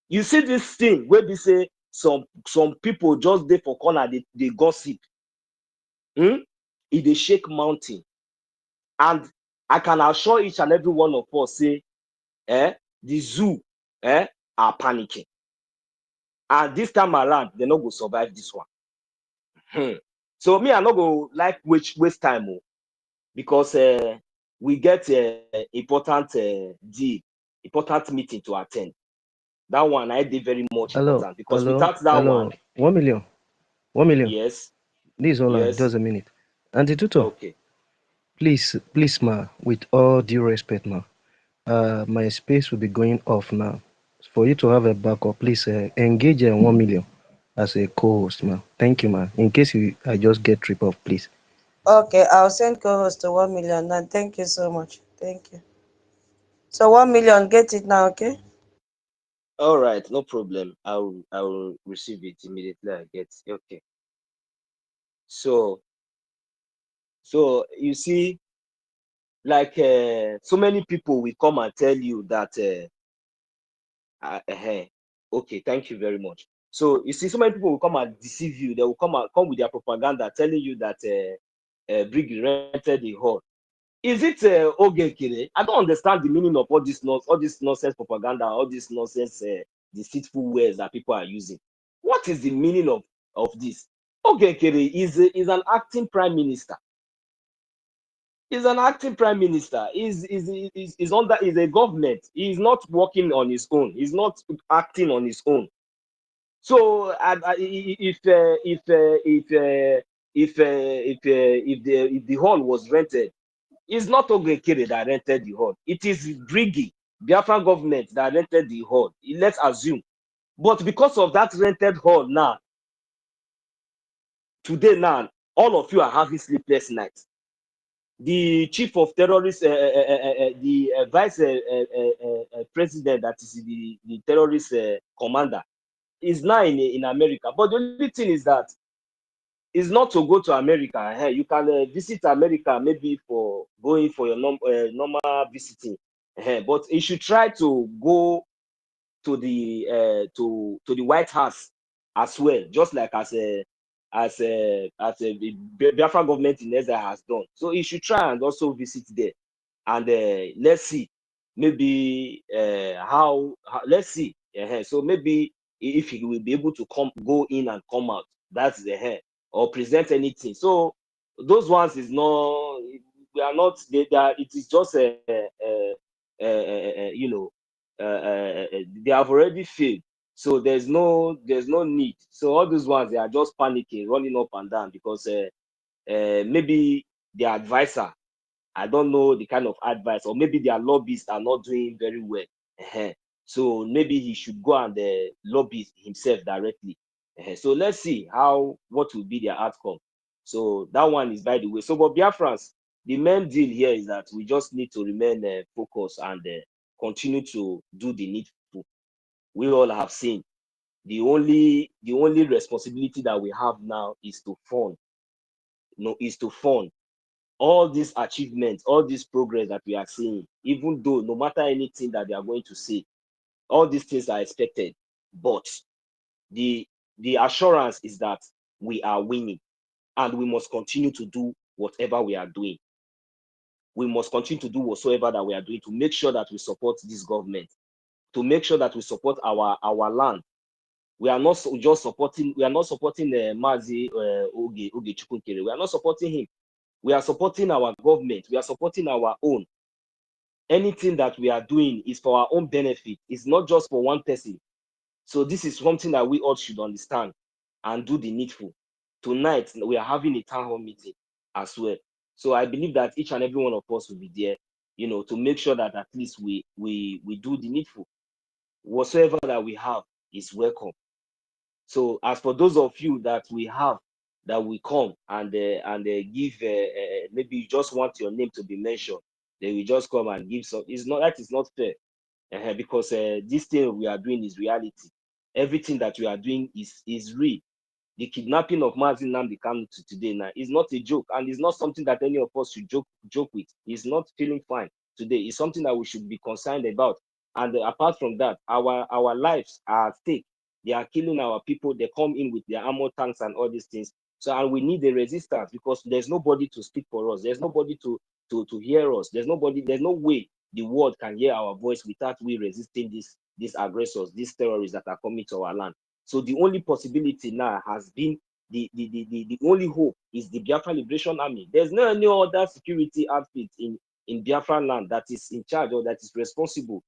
You see this thing where they say some people just dey for corner, they gossip. It dey shake mountain. And I can assure each and every one of us, say, the zoo are panicking. And this time around, they not go survive this one. So me, I not go like waste time, because we get important deal, important meeting to attend. That one I did very much important, because without that one, 1 million. 1 million. yes, This is all yes, just a minute. Auntie Tuto, okay. please, ma, with all due respect, ma, my space will be going off now. For you to have a backup, please engage 1 million as a co-host, ma. Thank you, ma. In case I just get trip off, please. Okay, I'll send co-host to 1 million now. Thank you so much. Thank you. So 1 million, get it now, okay? All right, no problem. I will receive it immediately. I get okay. So you see, like so many people will come and tell you that okay, thank you very much. So you see, so many people will come and deceive you. They will come with their propaganda telling you that BRGIE rented the hall. Is it Ogekere? I don't understand the meaning of all this nonsense propaganda, all this nonsense deceitful words that people are using. What is the meaning of this? Ogekere is an acting prime minister. He's an acting prime minister. Is a government. He's not working on his own. He's not acting on his own. So if the hall was rented, it's not Ogekere that rented the hall. It is BRGIE, Biafran government, that rented the hall. Let's assume. But because of that rented hall now, today now, all of you are having sleepless nights. The chief of terrorists, the vice president, that is the terrorist commander, is now in America. But the only thing is that is not to go to America. You can visit America maybe for going for your normal visiting. But you should try to go to the White House as well, just like as the Biafra government in Israel has done. So you should try and also visit there, and let's see, maybe how let's see. So maybe if he will be able to go in and come out, that's the or present anything. So those ones is not, we are not, it is just you know, they have already failed. So there's no need. So all those ones, they are just panicking, running up and down because maybe their advisor, I don't know the kind of advice, or maybe their lobbyists are not doing very well. So maybe he should go and lobby himself directly. So let's see what will be their outcome. So that one is by the way. So but Biafrans, the main deal here is that we just need to remain focused and continue to do the needful. We all have seen the only responsibility that we have now is to fund. Is to fund all these achievements, all this progress that we are seeing, even though no matter anything that they are going to say, all these things are expected. But the assurance is that we are winning, and we must continue to do whatever we are doing. We must continue to do whatsoever that we are doing to make sure that we support this government, to make sure that we support our land. We are not just supporting. We are not supporting Mazi Oge Chukwunkere. We are not supporting him. We are supporting our government. We are supporting our own. Anything that we are doing is for our own benefit. It's not just for one person. So this is something that we all should understand and do the needful. Tonight, we are having a town hall meeting as well. So I believe that each and every one of us will be there, to make sure that at least we do the needful. Whatsoever that we have is welcome. So as for those of you that we have, that we come and give, maybe you just want your name to be mentioned, they will just come and give some. That is not fair, because this thing we are doing is reality. Everything that we are doing is real. The kidnapping of Mazi Nnamdi Kanu today now is not a joke, and it's not something that any of us should joke with. He's not feeling fine today. It's something that we should be concerned about. And apart from that, our lives are at stake. They are killing our people. They come in with their armor tanks and all these things. So, and we need a resistance, because there's nobody to speak for us. There's nobody to hear us. There's no way the world can hear our voice without we resisting these aggressors, these terrorists that are coming to our land. So the only possibility now has been the only hope is the Biafra Liberation Army. There's no any other security outfit in Biafra land that is in charge or that is responsible,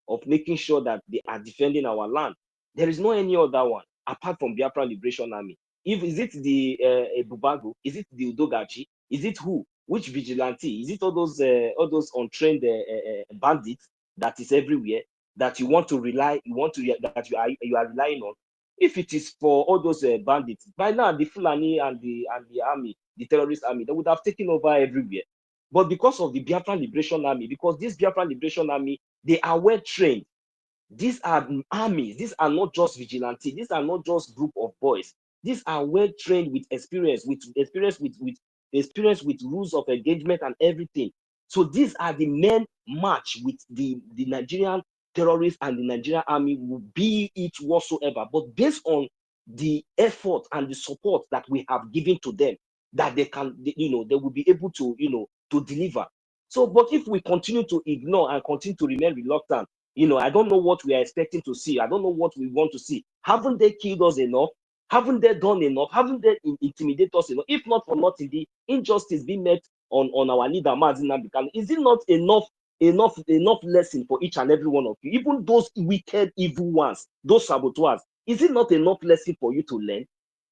of making sure that they are defending our land. There is no any other one apart from Biafra Liberation Army. Is it the Bubago? Is it the UDOGACHI? Is it who? Which vigilante? Is it all those untrained bandits that is everywhere that you want to rely? That you are relying on? If it is for all those bandits, by now the Fulani and the army, the terrorist army, they would have taken over everywhere. But because of the Biafra Liberation Army, because this Biafra Liberation Army, they are well trained. These are armies. These are not just vigilante. These are not just group of boys. These are well trained with experience, with rules of engagement and everything. So these are the men match with the Nigerian terrorists and the Nigerian army, will be it whatsoever. But based on the effort and the support that we have given to them, that they will be able to, to deliver. So, but if we continue to ignore and continue to remain reluctant, I don't know what we are expecting to see. I don't know what we want to see. Haven't they killed us enough? Haven't they done enough? Haven't they intimidated us enough? If not for nothing, the injustice being met on our leader, Mazi Nnamdi Kanu, is it not enough lesson for each and every one of you? Even those wicked, evil ones, those saboteurs, is it not enough lesson for you to learn?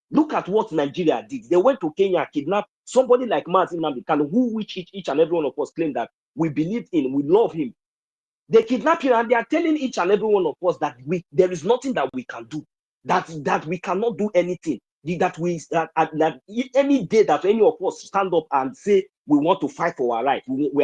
Look at what Nigeria did. They went to Kenya, kidnapped somebody like Mazi Nnamdi Kanu, which each and every one of us claim that we believe in, we love him. They kidnap him, and they are telling each and every one of us that there is nothing that we can do, that we cannot do anything, that any day that any of us stand up and say we want to fight for our right, we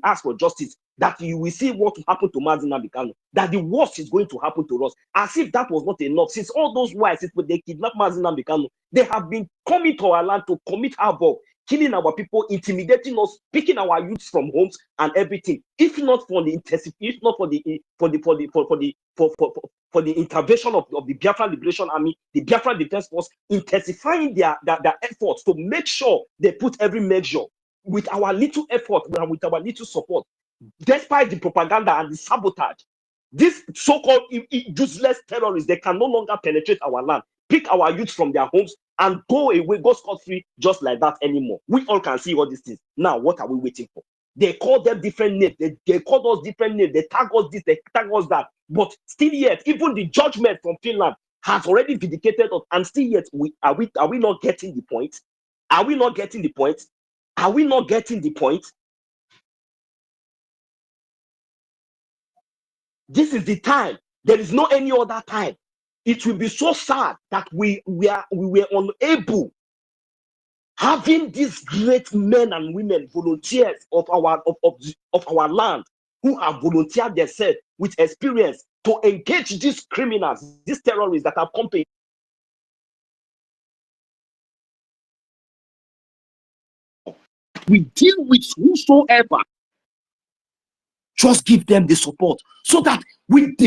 ask for justice, that you will see what will happen to Mazi Nnamdi Kanu, that the worst is going to happen to us. As if that was not enough, since all those whites, they kidnap Mazi Nnamdi Kanu, they have been coming to our land to commit havoc, killing our people, intimidating us, picking our youths from homes and everything. If not for the intervention of the Biafra Liberation Army, the Biafra Defense Force, intensifying their efforts to make sure they put every measure with our little effort and with our little support, despite the propaganda and the sabotage, these so-called useless terrorists, they can no longer penetrate our land, pick our youth from their homes, and go away, go scot-free just like that anymore. We all can see all these things. Now, what are we waiting for? They call them different names. They call us different names. They tag us this, they tag us that. But still yet, even the judgment from Finland has already vindicated us. And still yet, are we not getting the point? Are we not getting the point? Are we not getting the point? This is the time. There is no any other time. It will be so sad that we were unable, having these great men and women, volunteers of our land, who have volunteered themselves with experience to engage these criminals, these terrorists that have come to. We deal with whosoever. Just give them the support so that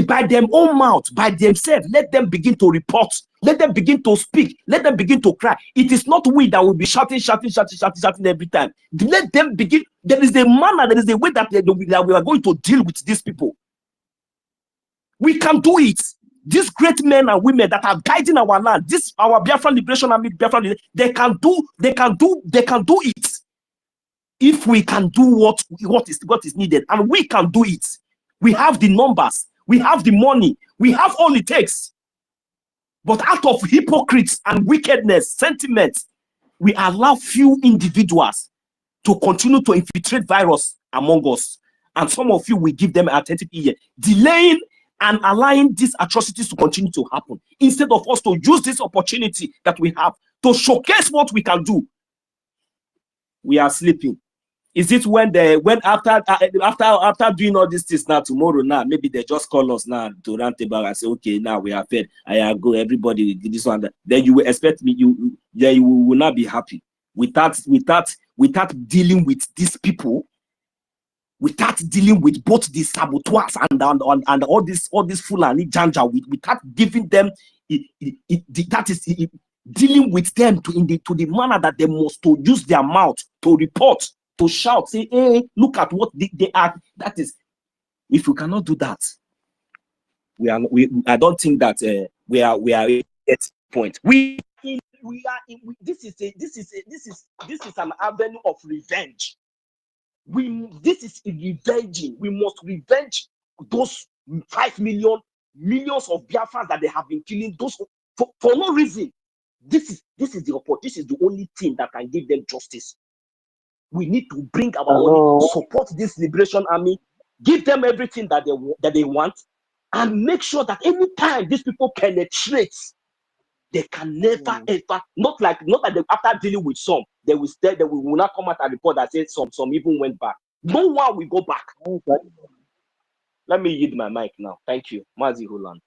by their own mouth, by themselves, let them begin to report, let them begin to speak, let them begin to cry. It is not we that will be shouting every time. Let them begin. There is a manner, there is a way that we are going to deal with these people. We can do it. These great men and women that are guiding our land, our Biafran Liberation Army, they can do it. If we can do what is needed, and we can do it, we have the numbers, we have the money, we have all it takes. But out of hypocrites and wickedness, sentiments, we allow few individuals to continue to infiltrate virus among us. And some of you will give them attentive ear, delaying and allowing these atrocities to continue to happen, instead of us to use this opportunity that we have to showcase what we can do. We are sleeping. Is it when after doing all these things now, tomorrow now, maybe they just call us now to round table and say, okay, now we are fed. I go, everybody this one. Then you will expect me, you will not be happy. Without dealing with these people, without dealing with both the saboteurs and all this Fulani Janja, without giving them dealing with them to the manner that they must to use their mouth to report, to shout, say, hey, look at what they are. That is, if we cannot do that, I don't think that we are at that point. This is an avenue of revenge. This is revenging. We must revenge those 5 millions of Biafrans that they have been killing those for no reason. This is the only thing that can give them justice. We need to bring our money, support this Liberation Army, give them everything that they want, and make sure that any time these people penetrate, they can never ever not that after dealing with some, they will not come out and report that says some even went back. No one will go back. Let me yield my mic now. Thank you, Mazi Holland.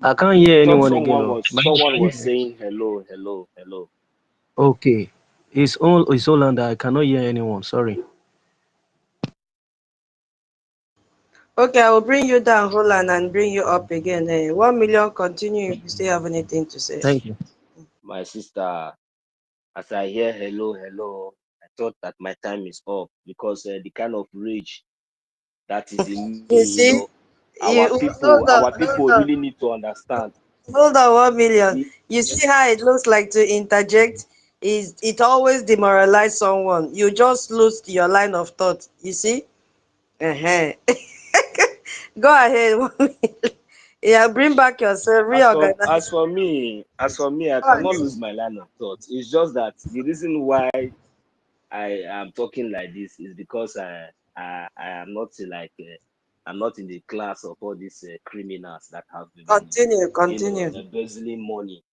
I can't hear anyone again. Someone was saying hello. Okay, it's Holland. I cannot hear anyone. Sorry. Okay, I will bring you down, Holland, and bring you up again. 1 million, continue if you still have anything to say. Thank you. My sister, as I hear hello, I thought that my time is up, because the kind of rage that is in me, You see? our people really need to understand. Hold on, 1 million. You see how it looks like to interject? It always demoralize someone. You just lose your line of thought. You see? Go ahead. Yeah, bring back yourself, reorganize. As for me, I cannot lose my line of thought. It's just that the reason why I am talking like this is because I am not I'm not in the class of all these criminals that have been Continue. embezzling money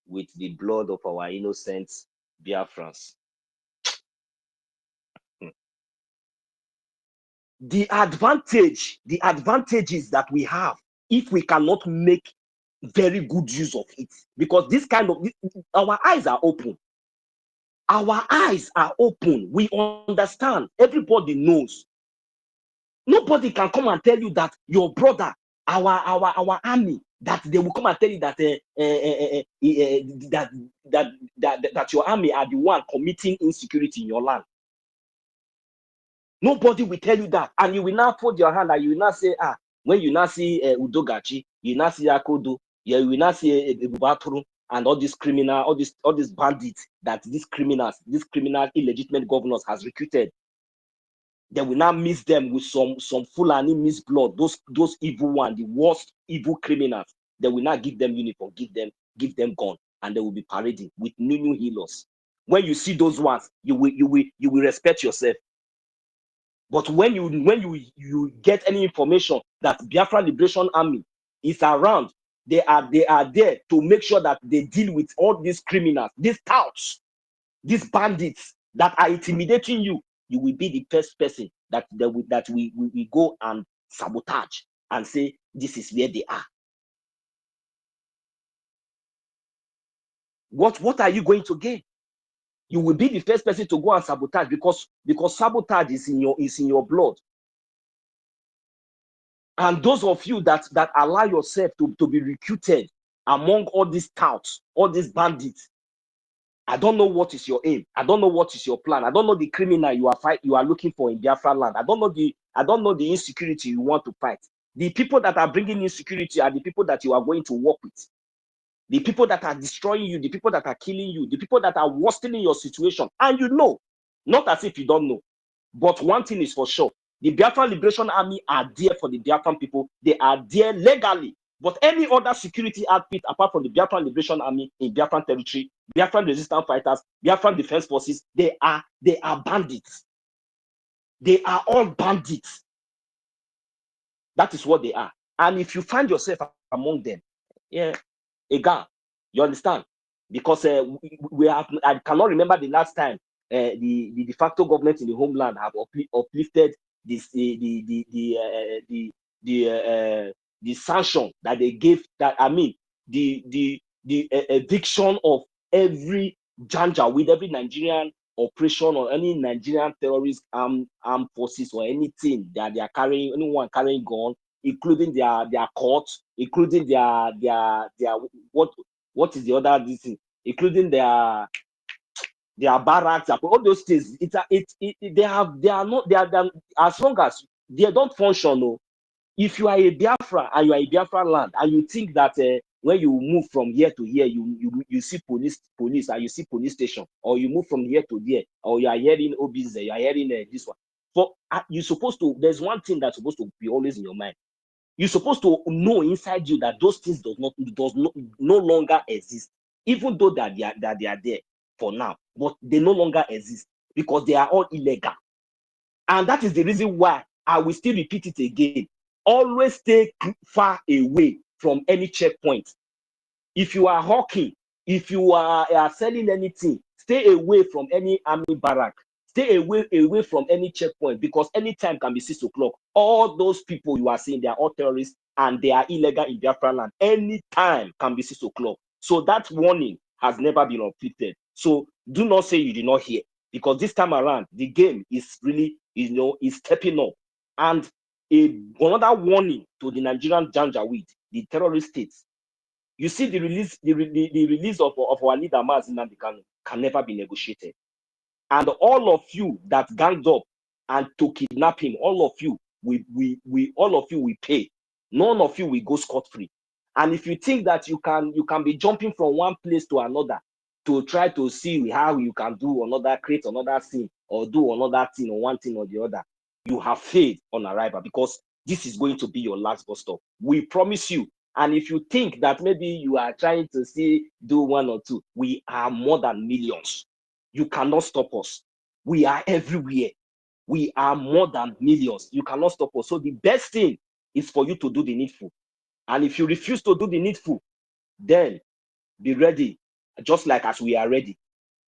with the blood of our innocent Biafrans. The advantages that we have, if we cannot make very good use of it, because this kind of, our eyes are open. Our eyes are open. We understand. Everybody knows. Nobody can come and tell you that your brother, our army, that they will come and tell you that that your army are the one committing insecurity in your land. Nobody will tell you that, and you will now put your hand and you will not say, when you now see Udogachi, you now see Akodo, you will not see Ebubaturu, and all these criminal, all these bandits that these criminal illegitimate governors has recruited. They will now mix them with some Fulani mixed blood, those evil ones, the worst evil criminals. They will now give them uniform, give them gun, and they will be parading with new healers. When you see those ones, you will respect yourself. But when you get any information that Biafra Liberation Army is around, they are there to make sure that they deal with all these criminals, these touts, these bandits that are intimidating you. You will be the first person that we go and sabotage and say this is where they are. What are you going to gain? You will be the first person to go and sabotage because sabotage is in your blood. And those of you that allow yourself to be recruited among all these touts, all these bandits, I don't know what is your aim. I don't know what is your plan. I don't know the criminal you are looking for in Biafra land. I don't know the insecurity you want to fight. The people that are bringing insecurity are the people that you are going to work with. The people that are destroying you, the people that are killing you, the people that are worsening your situation. And you know, not as if you don't know. But one thing is for sure, the Biafran Liberation Army are there for the Biafran people. They are there legally. But any other security outfit apart from the Biafran Liberation Army in Biafran territory, Biafran resistance fighters, Biafran defense forces, they are bandits. They are all bandits. That is what they are. And if you find yourself among them, yeah, again, you understand? Because I cannot remember the last time the de facto government in the homeland have uplifted this the sanction that they gave. That I mean the eviction of every Janjaweed, every Nigerian operation or any Nigerian terrorist armed forces or anything that they are carrying, anyone carrying gun, including their courts, including their what is the other this thing, including their barracks, all those things. They are not as long as they don't function. No, if you are a Biafra and you are a Biafra land and you think that when you move from here to here, you see police and you see police station, or you move from here to there, or you are hearing OBs, you are hearing this one. For you're supposed to. There's one thing that's supposed to be always in your mind. You're supposed to know inside you that those things no longer exist, even though that they are there for now, but they no longer exist because they are all illegal. And that is the reason why I will still repeat it again. Always stay far away from any checkpoint. If you are hawking, if you are selling anything, stay away from any army barrack. Stay away from any checkpoint, because any time can be 6 o'clock. All those people you are seeing, they are all terrorists and they are illegal in Biafra land. Any time can be 6 o'clock. So that warning has never been uplifted. So do not say you did not hear, because this time around the game is really, is stepping up. And another warning to the Nigerian Janjaweed, the terrorist states. You see, the release of our leader Mazi Nnamdi Kanu can never be negotiated. And all of you that ganged up and to kidnap him, all of you will pay. None of you will go scot-free. And if you think that you can be jumping from one place to another to try to see how you can create another thing, or do another thing, or one thing or the other, you have failed on arrival, because this is going to be your last bus stop. We promise you. And if you think that maybe you are trying to do one or two, we are more than millions. You cannot stop us. We are everywhere. We are more than millions. You cannot stop us. So the best thing is for you to do the needful. And if you refuse to do the needful, then be ready, just like as we are ready.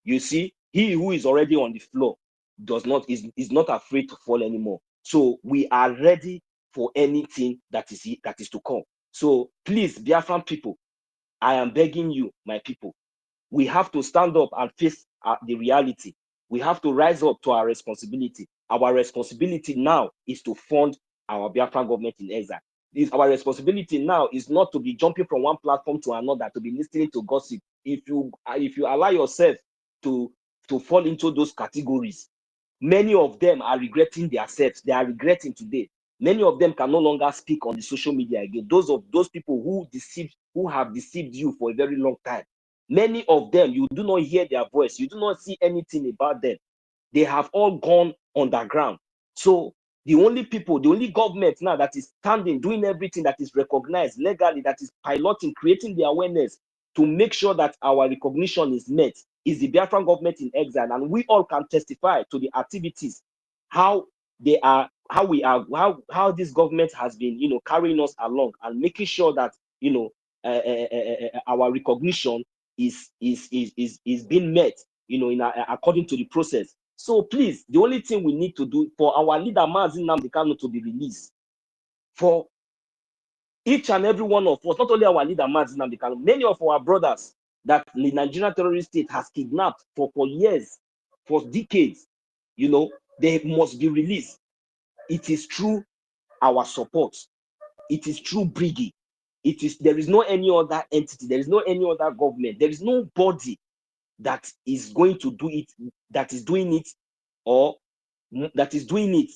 You see, he who is already on the floor is not afraid to fall anymore. So we are ready for anything that is to come. So please, Biafran people, I am begging you, my people, we have to stand up and face the reality. We have to rise up to our responsibility. Our responsibility now is to fund our Biafran government in exile. Our responsibility now is not to be jumping from one platform to another, to be listening to gossip. If you allow yourself to fall into those categories, many of them are regretting themselves. They are regretting today. Many of them can no longer speak on the social media again. Those people who have deceived you for a very long time, Many of them, you do not hear their voice. You do not see anything about them. They have all gone underground. So the only people, the only government now that is standing, doing everything that is recognized legally, that is piloting, creating the awareness to make sure that our recognition is met, is the Biafran government in exile. And we all can testify to the activities, how they are, how we are, how this government has been, carrying us along and making sure that, our recognition is being met, according to the process. So please, the only thing we need to do for our leader, Mazi Nnamdi Kanu, to be released, for each and every one of us, not only our leader, Mazi Nnamdi Kanu, many of our brothers that the Nigerian terrorist state has kidnapped for years, for decades, they must be released. It is through our support. It is through BRGIE. There is no any other entity, there is no any other government, there is no body that is going to do it, that is doing it, or that is doing it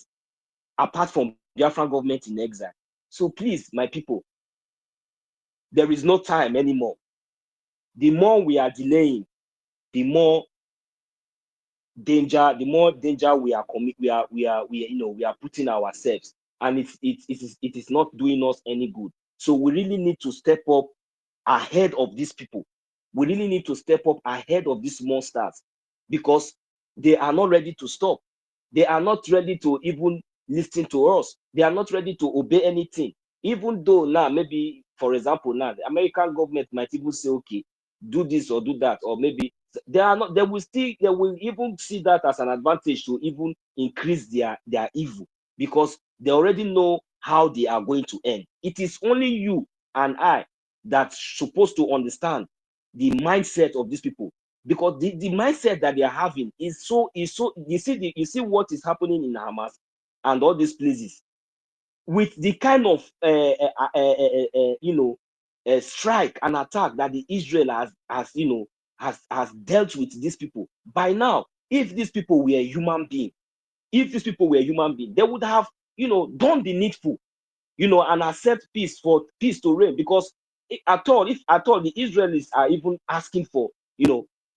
apart from Biafran government in exile. So please, my people, there is no time anymore. The more we are delaying, the more danger we are putting ourselves, and it is not doing us any good. So we really need to step up ahead of these people. We really need to step up ahead of these monsters, because they are not ready to stop. They are not ready to even listen to us. They are not ready to obey anything. Even though now, maybe, for example, now the American government might even say, okay, do this or do that, or maybe they will even see that as an advantage to even increase their evil, because they already know how they are going to end. It is only you and I that's supposed to understand the mindset of these people, because the mindset that they are having is so you see what is happening in Hamas and all these places, with the kind of strike and attack that the Israel has dealt with these people. By now, if these people were human beings, they would have done the needful, and accept peace for peace to reign. Because if at all the Israelis are even asking for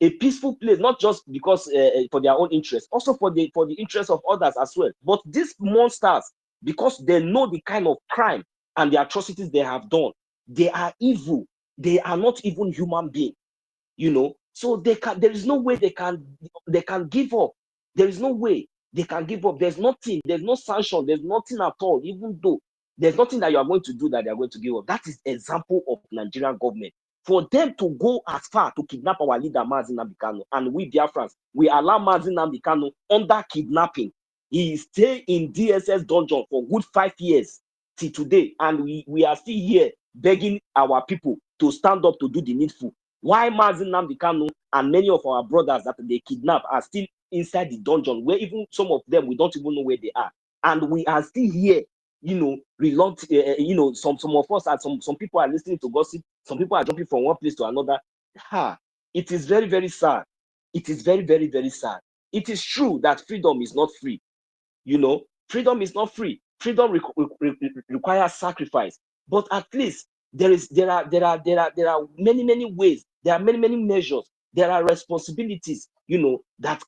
a peaceful place, not just because for their own interest, also for the interest of others as well. But these monsters, because they know the kind of crime and the atrocities they have done, they are evil. They are not even human beings, so there is no way they can give up. There is no way they can give up. There's nothing, there's no sanction, there's nothing at all. Even though there's nothing that you are going to do that they are going to give up. That is example of Nigerian government. For them to go as far to kidnap our leader Mazi Nnamdi Kanu, and we Biafrans, we allow Mazi Nnamdi Kanu under kidnapping. He stay in DSS dungeon for good 5 years till today, and we are still here begging our people to stand up to do the needful. Why Mazi Nnamdi Kanu and many of our brothers that they kidnap are still inside the dungeon, where even some of them we don't even know where they are, and we are still here, reluctant. Some of us and some people are listening to gossip. Some people are jumping from one place to another. It is very, very sad. It is very, very, very sad. It is true that freedom is not free. Freedom is not free. Freedom requires sacrifice. But at least there are many, many ways. There are many, many measures. There are responsibilities, that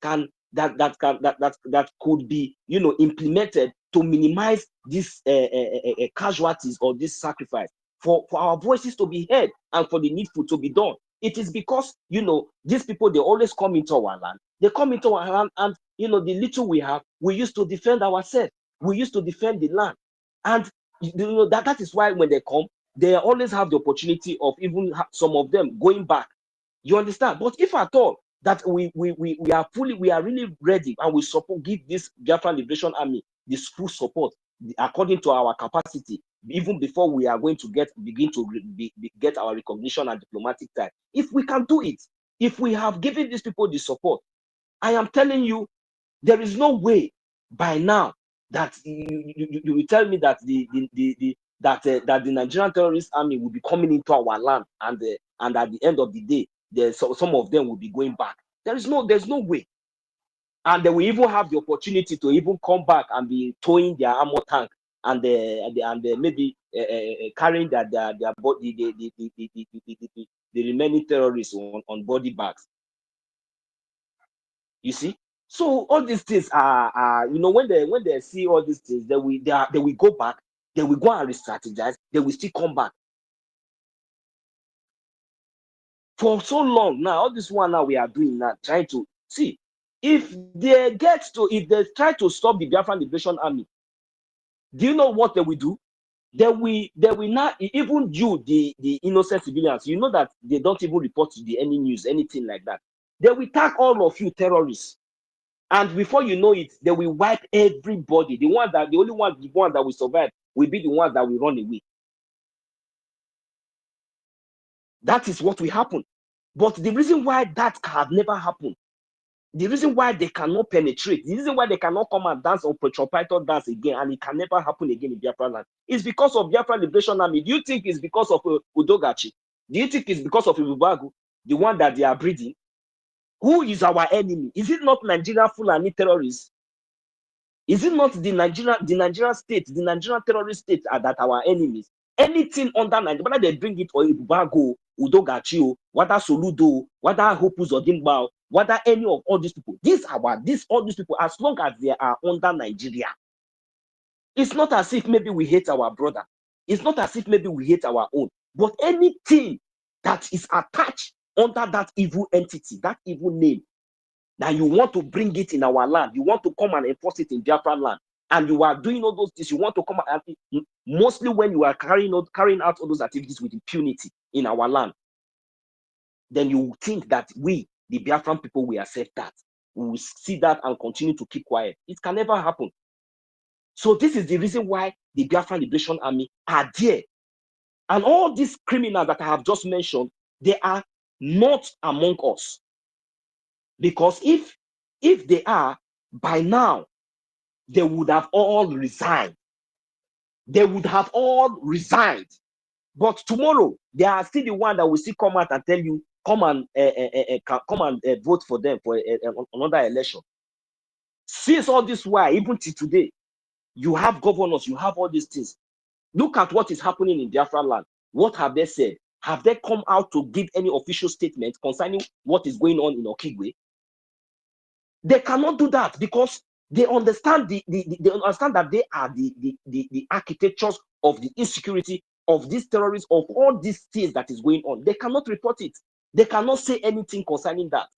could be, implemented to minimize these casualties or this sacrifice, for our voices to be heard and for the needful to be done. It is because, these people, they always come into our land. They come into our land, and, the little we have, we used to defend ourselves. We used to defend the land. And, that is why when they come, they always have the opportunity of even some of them going back. You understand? But if at all that we are really ready, and we give this Biafran Liberation Army this full support according to our capacity, even before we are going to begin to get our recognition and diplomatic tie. If we can do it, if we have given these people the support, I am telling you, there is no way by now that you will tell me that the Nigerian terrorist army will be coming into our land, and at the end of the day, some of them will be going back. There's no way. And they will even have the opportunity to even come back and be towing their armor tank and maybe carrying their body, the remaining terrorists on body bags. You see? So all these things are you know, when they see all these things, they will go back, they will go and re-strategize, they will still come back. For so long now, all this one now we are doing now, trying to see if they try to stop the Biafran Liberation Army, do you know what they will do? They will not, even you, the innocent civilians, you know that they don't even report to any news, anything like that. They will tag all of you terrorists. And before you know it, they will wipe everybody. The only one that will survive will be the one that will run away. That is what will happen. But the reason why that has never happened, the reason why they cannot penetrate, the reason why they cannot come and dance on Python dance again, and it can never happen again in Biafra land, is because of Biafra Liberation Army. Do you think it's because of Udogachi? Do you think it's because of Ibubagu, the one that they are breeding? Who is our enemy? Is it not Nigeria Fulani terrorists? Is it not the Nigerian state, the Nigerian terrorist state that are our enemies? Anything under Nigeria, whether they bring it or Ibubago, Udogachi, whether Soludo, whether Hopus or Dimba, whether any of all these people, all these people, as long as they are under Nigeria, it's not as if maybe we hate our brother. It's not as if maybe we hate our own. But anything that is attached under that evil entity, that evil name, that you want to bring it in our land, you want to come and enforce it in Biafra land, and you are doing all those things, you want to come and mostly when you are carrying out all those activities with impunity in our land, then you think that we, the Biafran people, will accept that. We will see that and continue to keep quiet. It can never happen. So this is the reason why the Biafran Liberation Army are there. And all these criminals that I have just mentioned, they are not among us. Because if they are, by now, they would have all resigned. They would have all resigned. But tomorrow, they are still the one that will still come out and tell you, come and vote for them for another election. Since all this while, even till today, you have governors, you have all these things. Look at what is happening in Biafra land. What have they said? Have they come out to give any official statement concerning what is going on in Okigwe? They cannot do that because they understand they understand that they are the architectures of the insecurity of these terrorists, of all these things that is going on. They cannot report it. They cannot say anything concerning that.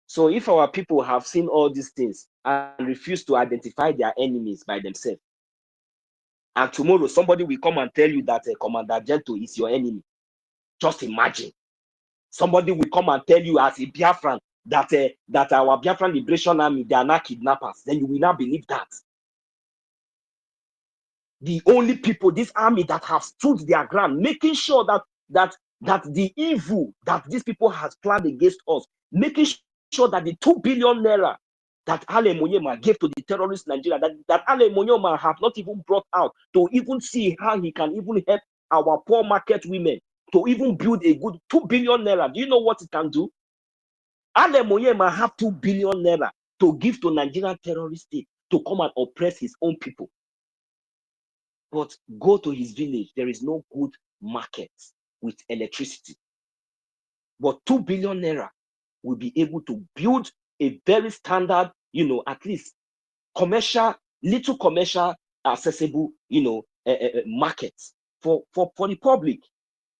So if our people have seen all these things and refuse to identify their enemies by themselves, and tomorrow somebody will come and tell you that Commander Gento is your enemy, just imagine. Somebody will come and tell you as a Biafran that our Biafran Liberation Army, they are not kidnappers. Then you will not believe that. The only people, this army that have stood their ground, making sure that the evil that these people has planned against us, making sure that the 2 billion naira that Ale Monyema gave to the terrorist Nigeria, that Ale Monyema have not even brought out to even see how he can even help our poor market women to even build a good 2 billion naira. Do you know what it can do? Ale Monyema have 2 billion naira to give to Nigerian terrorist state to come and oppress his own people. But go to his village, there is no good market with electricity. But 2 billion naira will be able to build a very standard, at least little commercial accessible, markets for the public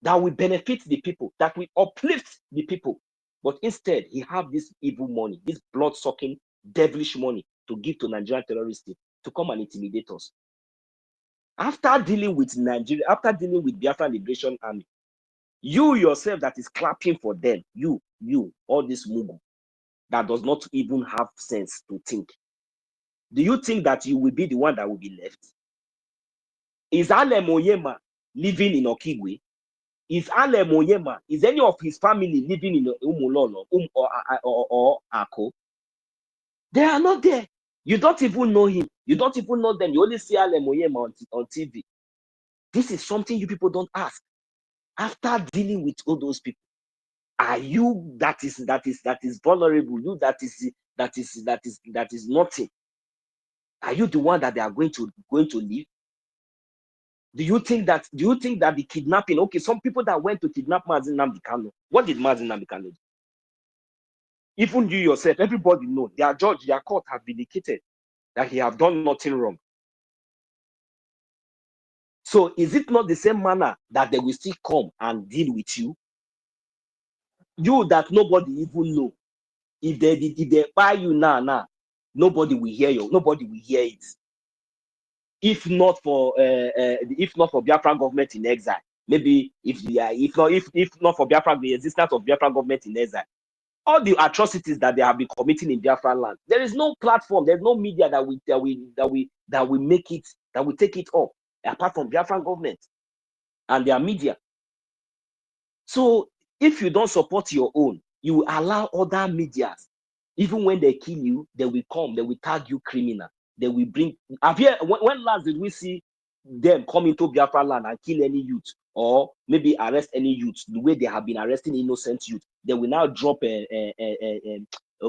that will benefit the people, that will uplift the people. But instead, he have this evil money, this blood-sucking, devilish money to give to Nigerian terrorists to come and intimidate us. After dealing with Nigeria, after dealing with Biafra Liberation Army, you yourself that is clapping for them, you, all this mugu that does not even have sense to think. Do you think that you will be the one that will be left? Is Ale Monyema living in Okigwe? Is Ale Monyema, is any of his family living in Umulolo or Ako? They are not there. You don't even know him. You don't even know them. You only see Ale Monyema on TV. This is something you people don't ask. After dealing with all those people, are you that is vulnerable? You that is nothing. Are you the one that they are going to leave? Do you think that the kidnapping, okay, some people that went to kidnap Mazi Nnamdi Kanu, what did Mazi Nnamdi Kanu do? Even you yourself, everybody know, their judge, their court have vindicated that he have done nothing wrong. So is it not the same manner that they will still come and deal with you? You that nobody even know. If they buy you now, nobody will hear you. Nobody will hear it. If not for Biafran government in exile, maybe if not for Biafra, the existence of Biafran government in exile, all the atrocities that they have been committing in Biafran land, there is no platform, there's no media that will make it, that will take it up, apart from Biafran government and their media. So if you don't support your own, you will allow other medias, even when they kill you, they will come, they will tag you criminal. They will bring. When last did we see them come into Biafra land and kill any youth, or maybe arrest any youth the way they have been arresting innocent youth? They will now drop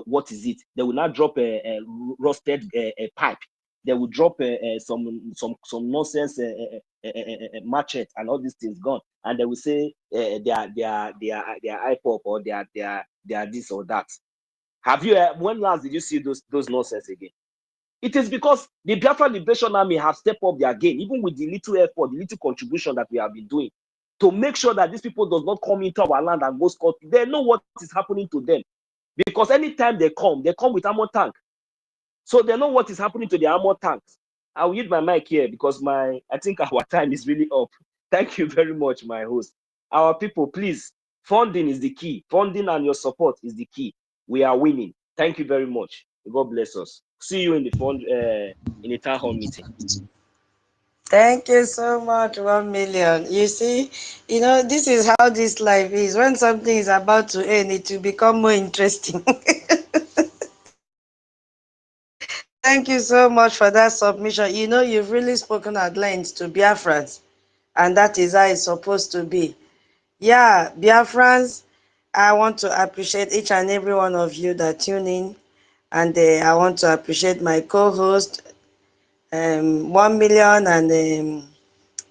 what is it? They will now drop a rusted pipe. They will drop some nonsense machete and all these things gone, and they will say they are IPOP or they are this or that. Have you? When last did you see those nonsense again? It is because the Biafra Liberation Army have stepped up their game, even with the little effort, the little contribution that we have been doing, to make sure that these people does not come into our land and go scot. They know what is happening to them, because anytime they come with armor tank, so they know what is happening to the armor tanks. I will use my mic here because I think our time is really up. Thank you very much, my host. Our people, please, funding is the key. Funding and your support is the key. We are winning. Thank you very much. God bless us. See you in the town hall meeting. Thank you so much, 1 million. You see, this is how this life is. When something is about to end, it will become more interesting. Thank you so much for that submission. You've really spoken at length to Biafrans, and that is how it's supposed to be. Yeah, Biafrans, I want to appreciate each and every one of you that tune in, and I want to appreciate my co-host, 1 million, and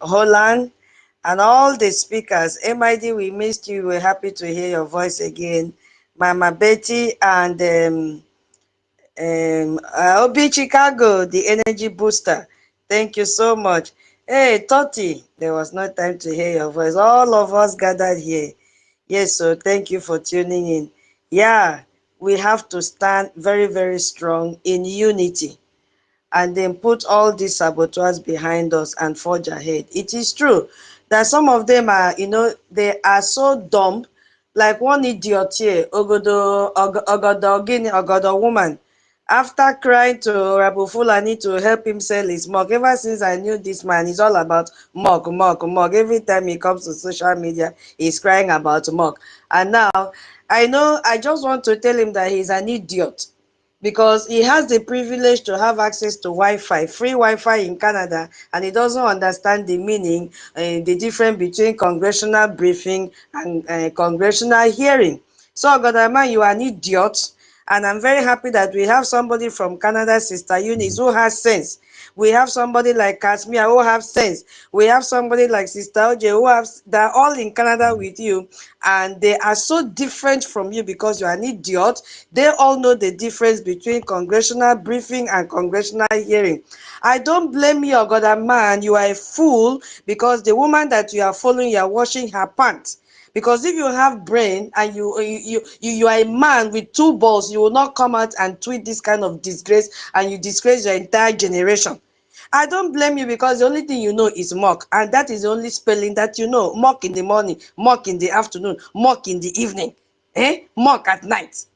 Holland, and all the speakers. MID, we missed you. We're happy to hear your voice again. Mama Betty and Obi Chicago, the energy booster. Thank you so much. Hey, Toti, there was no time to hear your voice. All of us gathered here. Yes, so thank you for tuning in. Yeah, we have to stand very, very strong in unity, and then put all these saboteurs behind us and forge ahead. It is true that some of them are, they are so dumb, like one idiot here, Ogodo woman, after crying to Rabu Fulani to help him sell his mug. Ever since I knew this man, he's all about mug. Every time he comes to social media, he's crying about mug. And now, I just want to tell him that he's an idiot, because he has the privilege to have access to Wi-Fi, free Wi-Fi in Canada, and he doesn't understand the meaning, the difference between congressional briefing and congressional hearing. So, Godama, you are an idiot, and I'm very happy that we have somebody from Canada, Sister Eunice, who has sense. We have somebody like Kashmir who have sense. We have somebody like Sister OJ who they're all in Canada with you, and they are so different from you because you're an idiot. They all know the difference between congressional briefing and congressional hearing. I don't blame you, God, man. You are a fool, because the woman that you are following, you are washing her pants. Because if you have brain and you are a man with 2 balls, you will not come out and tweet this kind of disgrace, and you disgrace your entire generation. I don't blame you, because the only thing you know is mock, and that is the only spelling that you know. Mock in the morning, mock in the afternoon, mock in the evening, mock at night.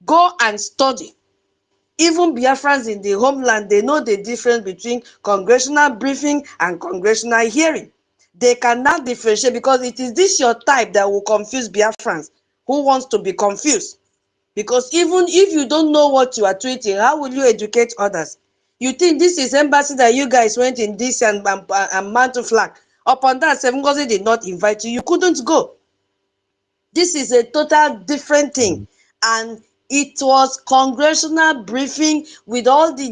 Go and study. Even Biafrans in the homeland, they know the difference between congressional briefing and congressional hearing. They cannot differentiate, because it is this your type that will confuse Biafrans who wants to be confused. Because even if you don't know what you are tweeting, how will you educate others? You think this is embassy that you guys went in DC and mantle flag? Upon that, NGOZI did not invite you. You couldn't go. This is a total different thing. And It was congressional briefing with all the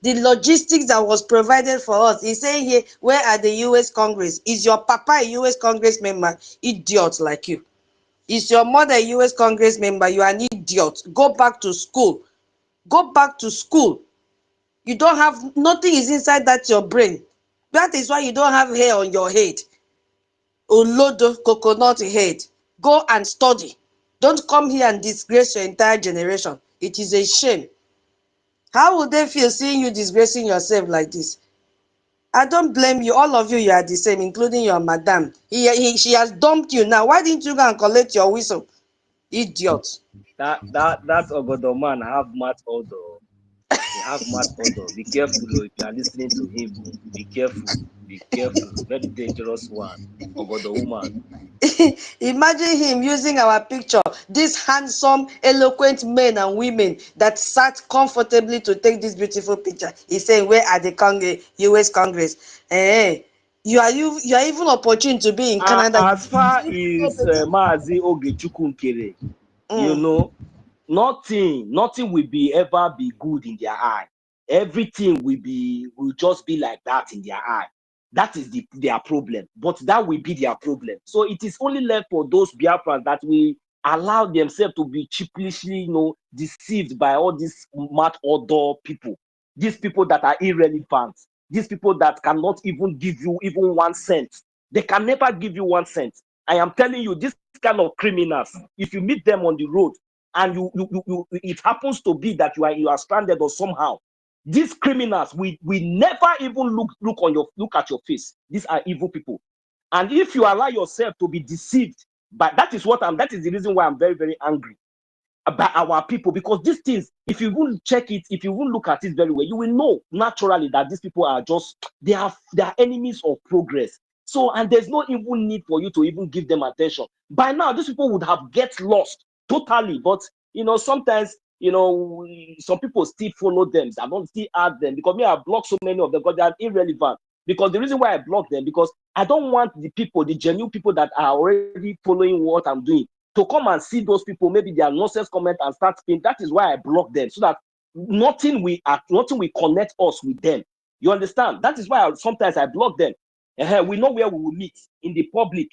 logistics that was provided for us. He's saying here, where are the US Congress? Is your papa a US Congress member? Idiot like you. Is your mother a US Congress member? You are an idiot. Go back to school. Go back to school. You don't have, nothing is inside that your brain. That is why you don't have hair on your head. Olodo coconut head. Go and study. Don't come here and disgrace your entire generation. It is a shame. How would they feel seeing you disgracing yourself like this? I don't blame you. All of you, you are the same, including your madam. She has dumped you now. Why didn't you go and collect your whistle? Idiot. That Ogodo man have mouth odor. He have mouth odor. Be careful if you are listening to him. Be careful. Be careful. Very dangerous one. Ogodo woman. Imagine him using our picture, these handsome, eloquent men and women that sat comfortably to take this beautiful picture. He's saying, where are the US Congress? You are even opportune to be in Canada. As far as Maazi Ogechukwu Nkere, you know, nothing will ever be good in their eye. Everything will just be like that in their eye. That is their problem. But that will be their problem. So it is only left for those Biafrans that will allow themselves to be cheapishly, deceived by all these mad odor people. These people that are irrelevant. These people that cannot even give you even 1 cent. They can never give you 1 cent. I am telling you, this kind of criminals, if you meet them on the road, and it happens to be that you are stranded or somehow, these criminals we never even look at your face. These are evil people, and if you allow yourself to be deceived, but that is the reason why I'm very, very angry about our people, because these things, if you will check it, if you will look at it very well, you will know naturally that these people are just they are enemies of progress. So, and there's no even need for you to even give them attention. By now, these people would have get lost totally. But sometimes some people still follow them. I don't still add them, because me, I block so many of them because they are irrelevant. Because the reason why I block them, because I don't want the genuine people that are already following what I'm doing to come and see those people, maybe their nonsense comment and start spinning. That is why I block them, so that nothing will connect us with them. You understand? That is why sometimes I block them. We know where we will meet in the public.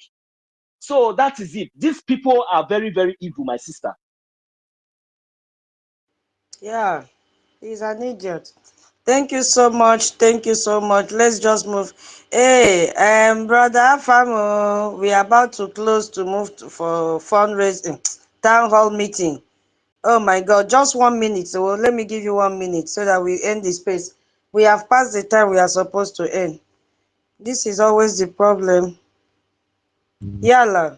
So that is it. These people are very, very evil, my sister. Yeah, he's an idiot. Thank you so much. Thank you so much. Let's just move. Hey, brother Famo, we are about to close to move for fundraising town hall meeting. Oh my God, just 1 minute. So let me give you 1 minute so that we end the space. We have passed the time we are supposed to end. This is always the problem. Yala.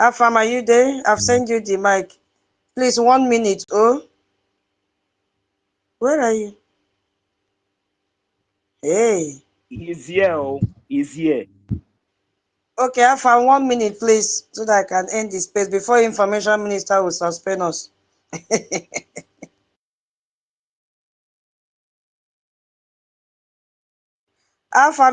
Afam, are you there? I've sent you the mic. Please, 1 minute. Oh, where are you? Hey. He's here. Oh, he's here. Okay, Afam, 1 minute, please, so that I can end the space before Information Minister will suspend us. Afam.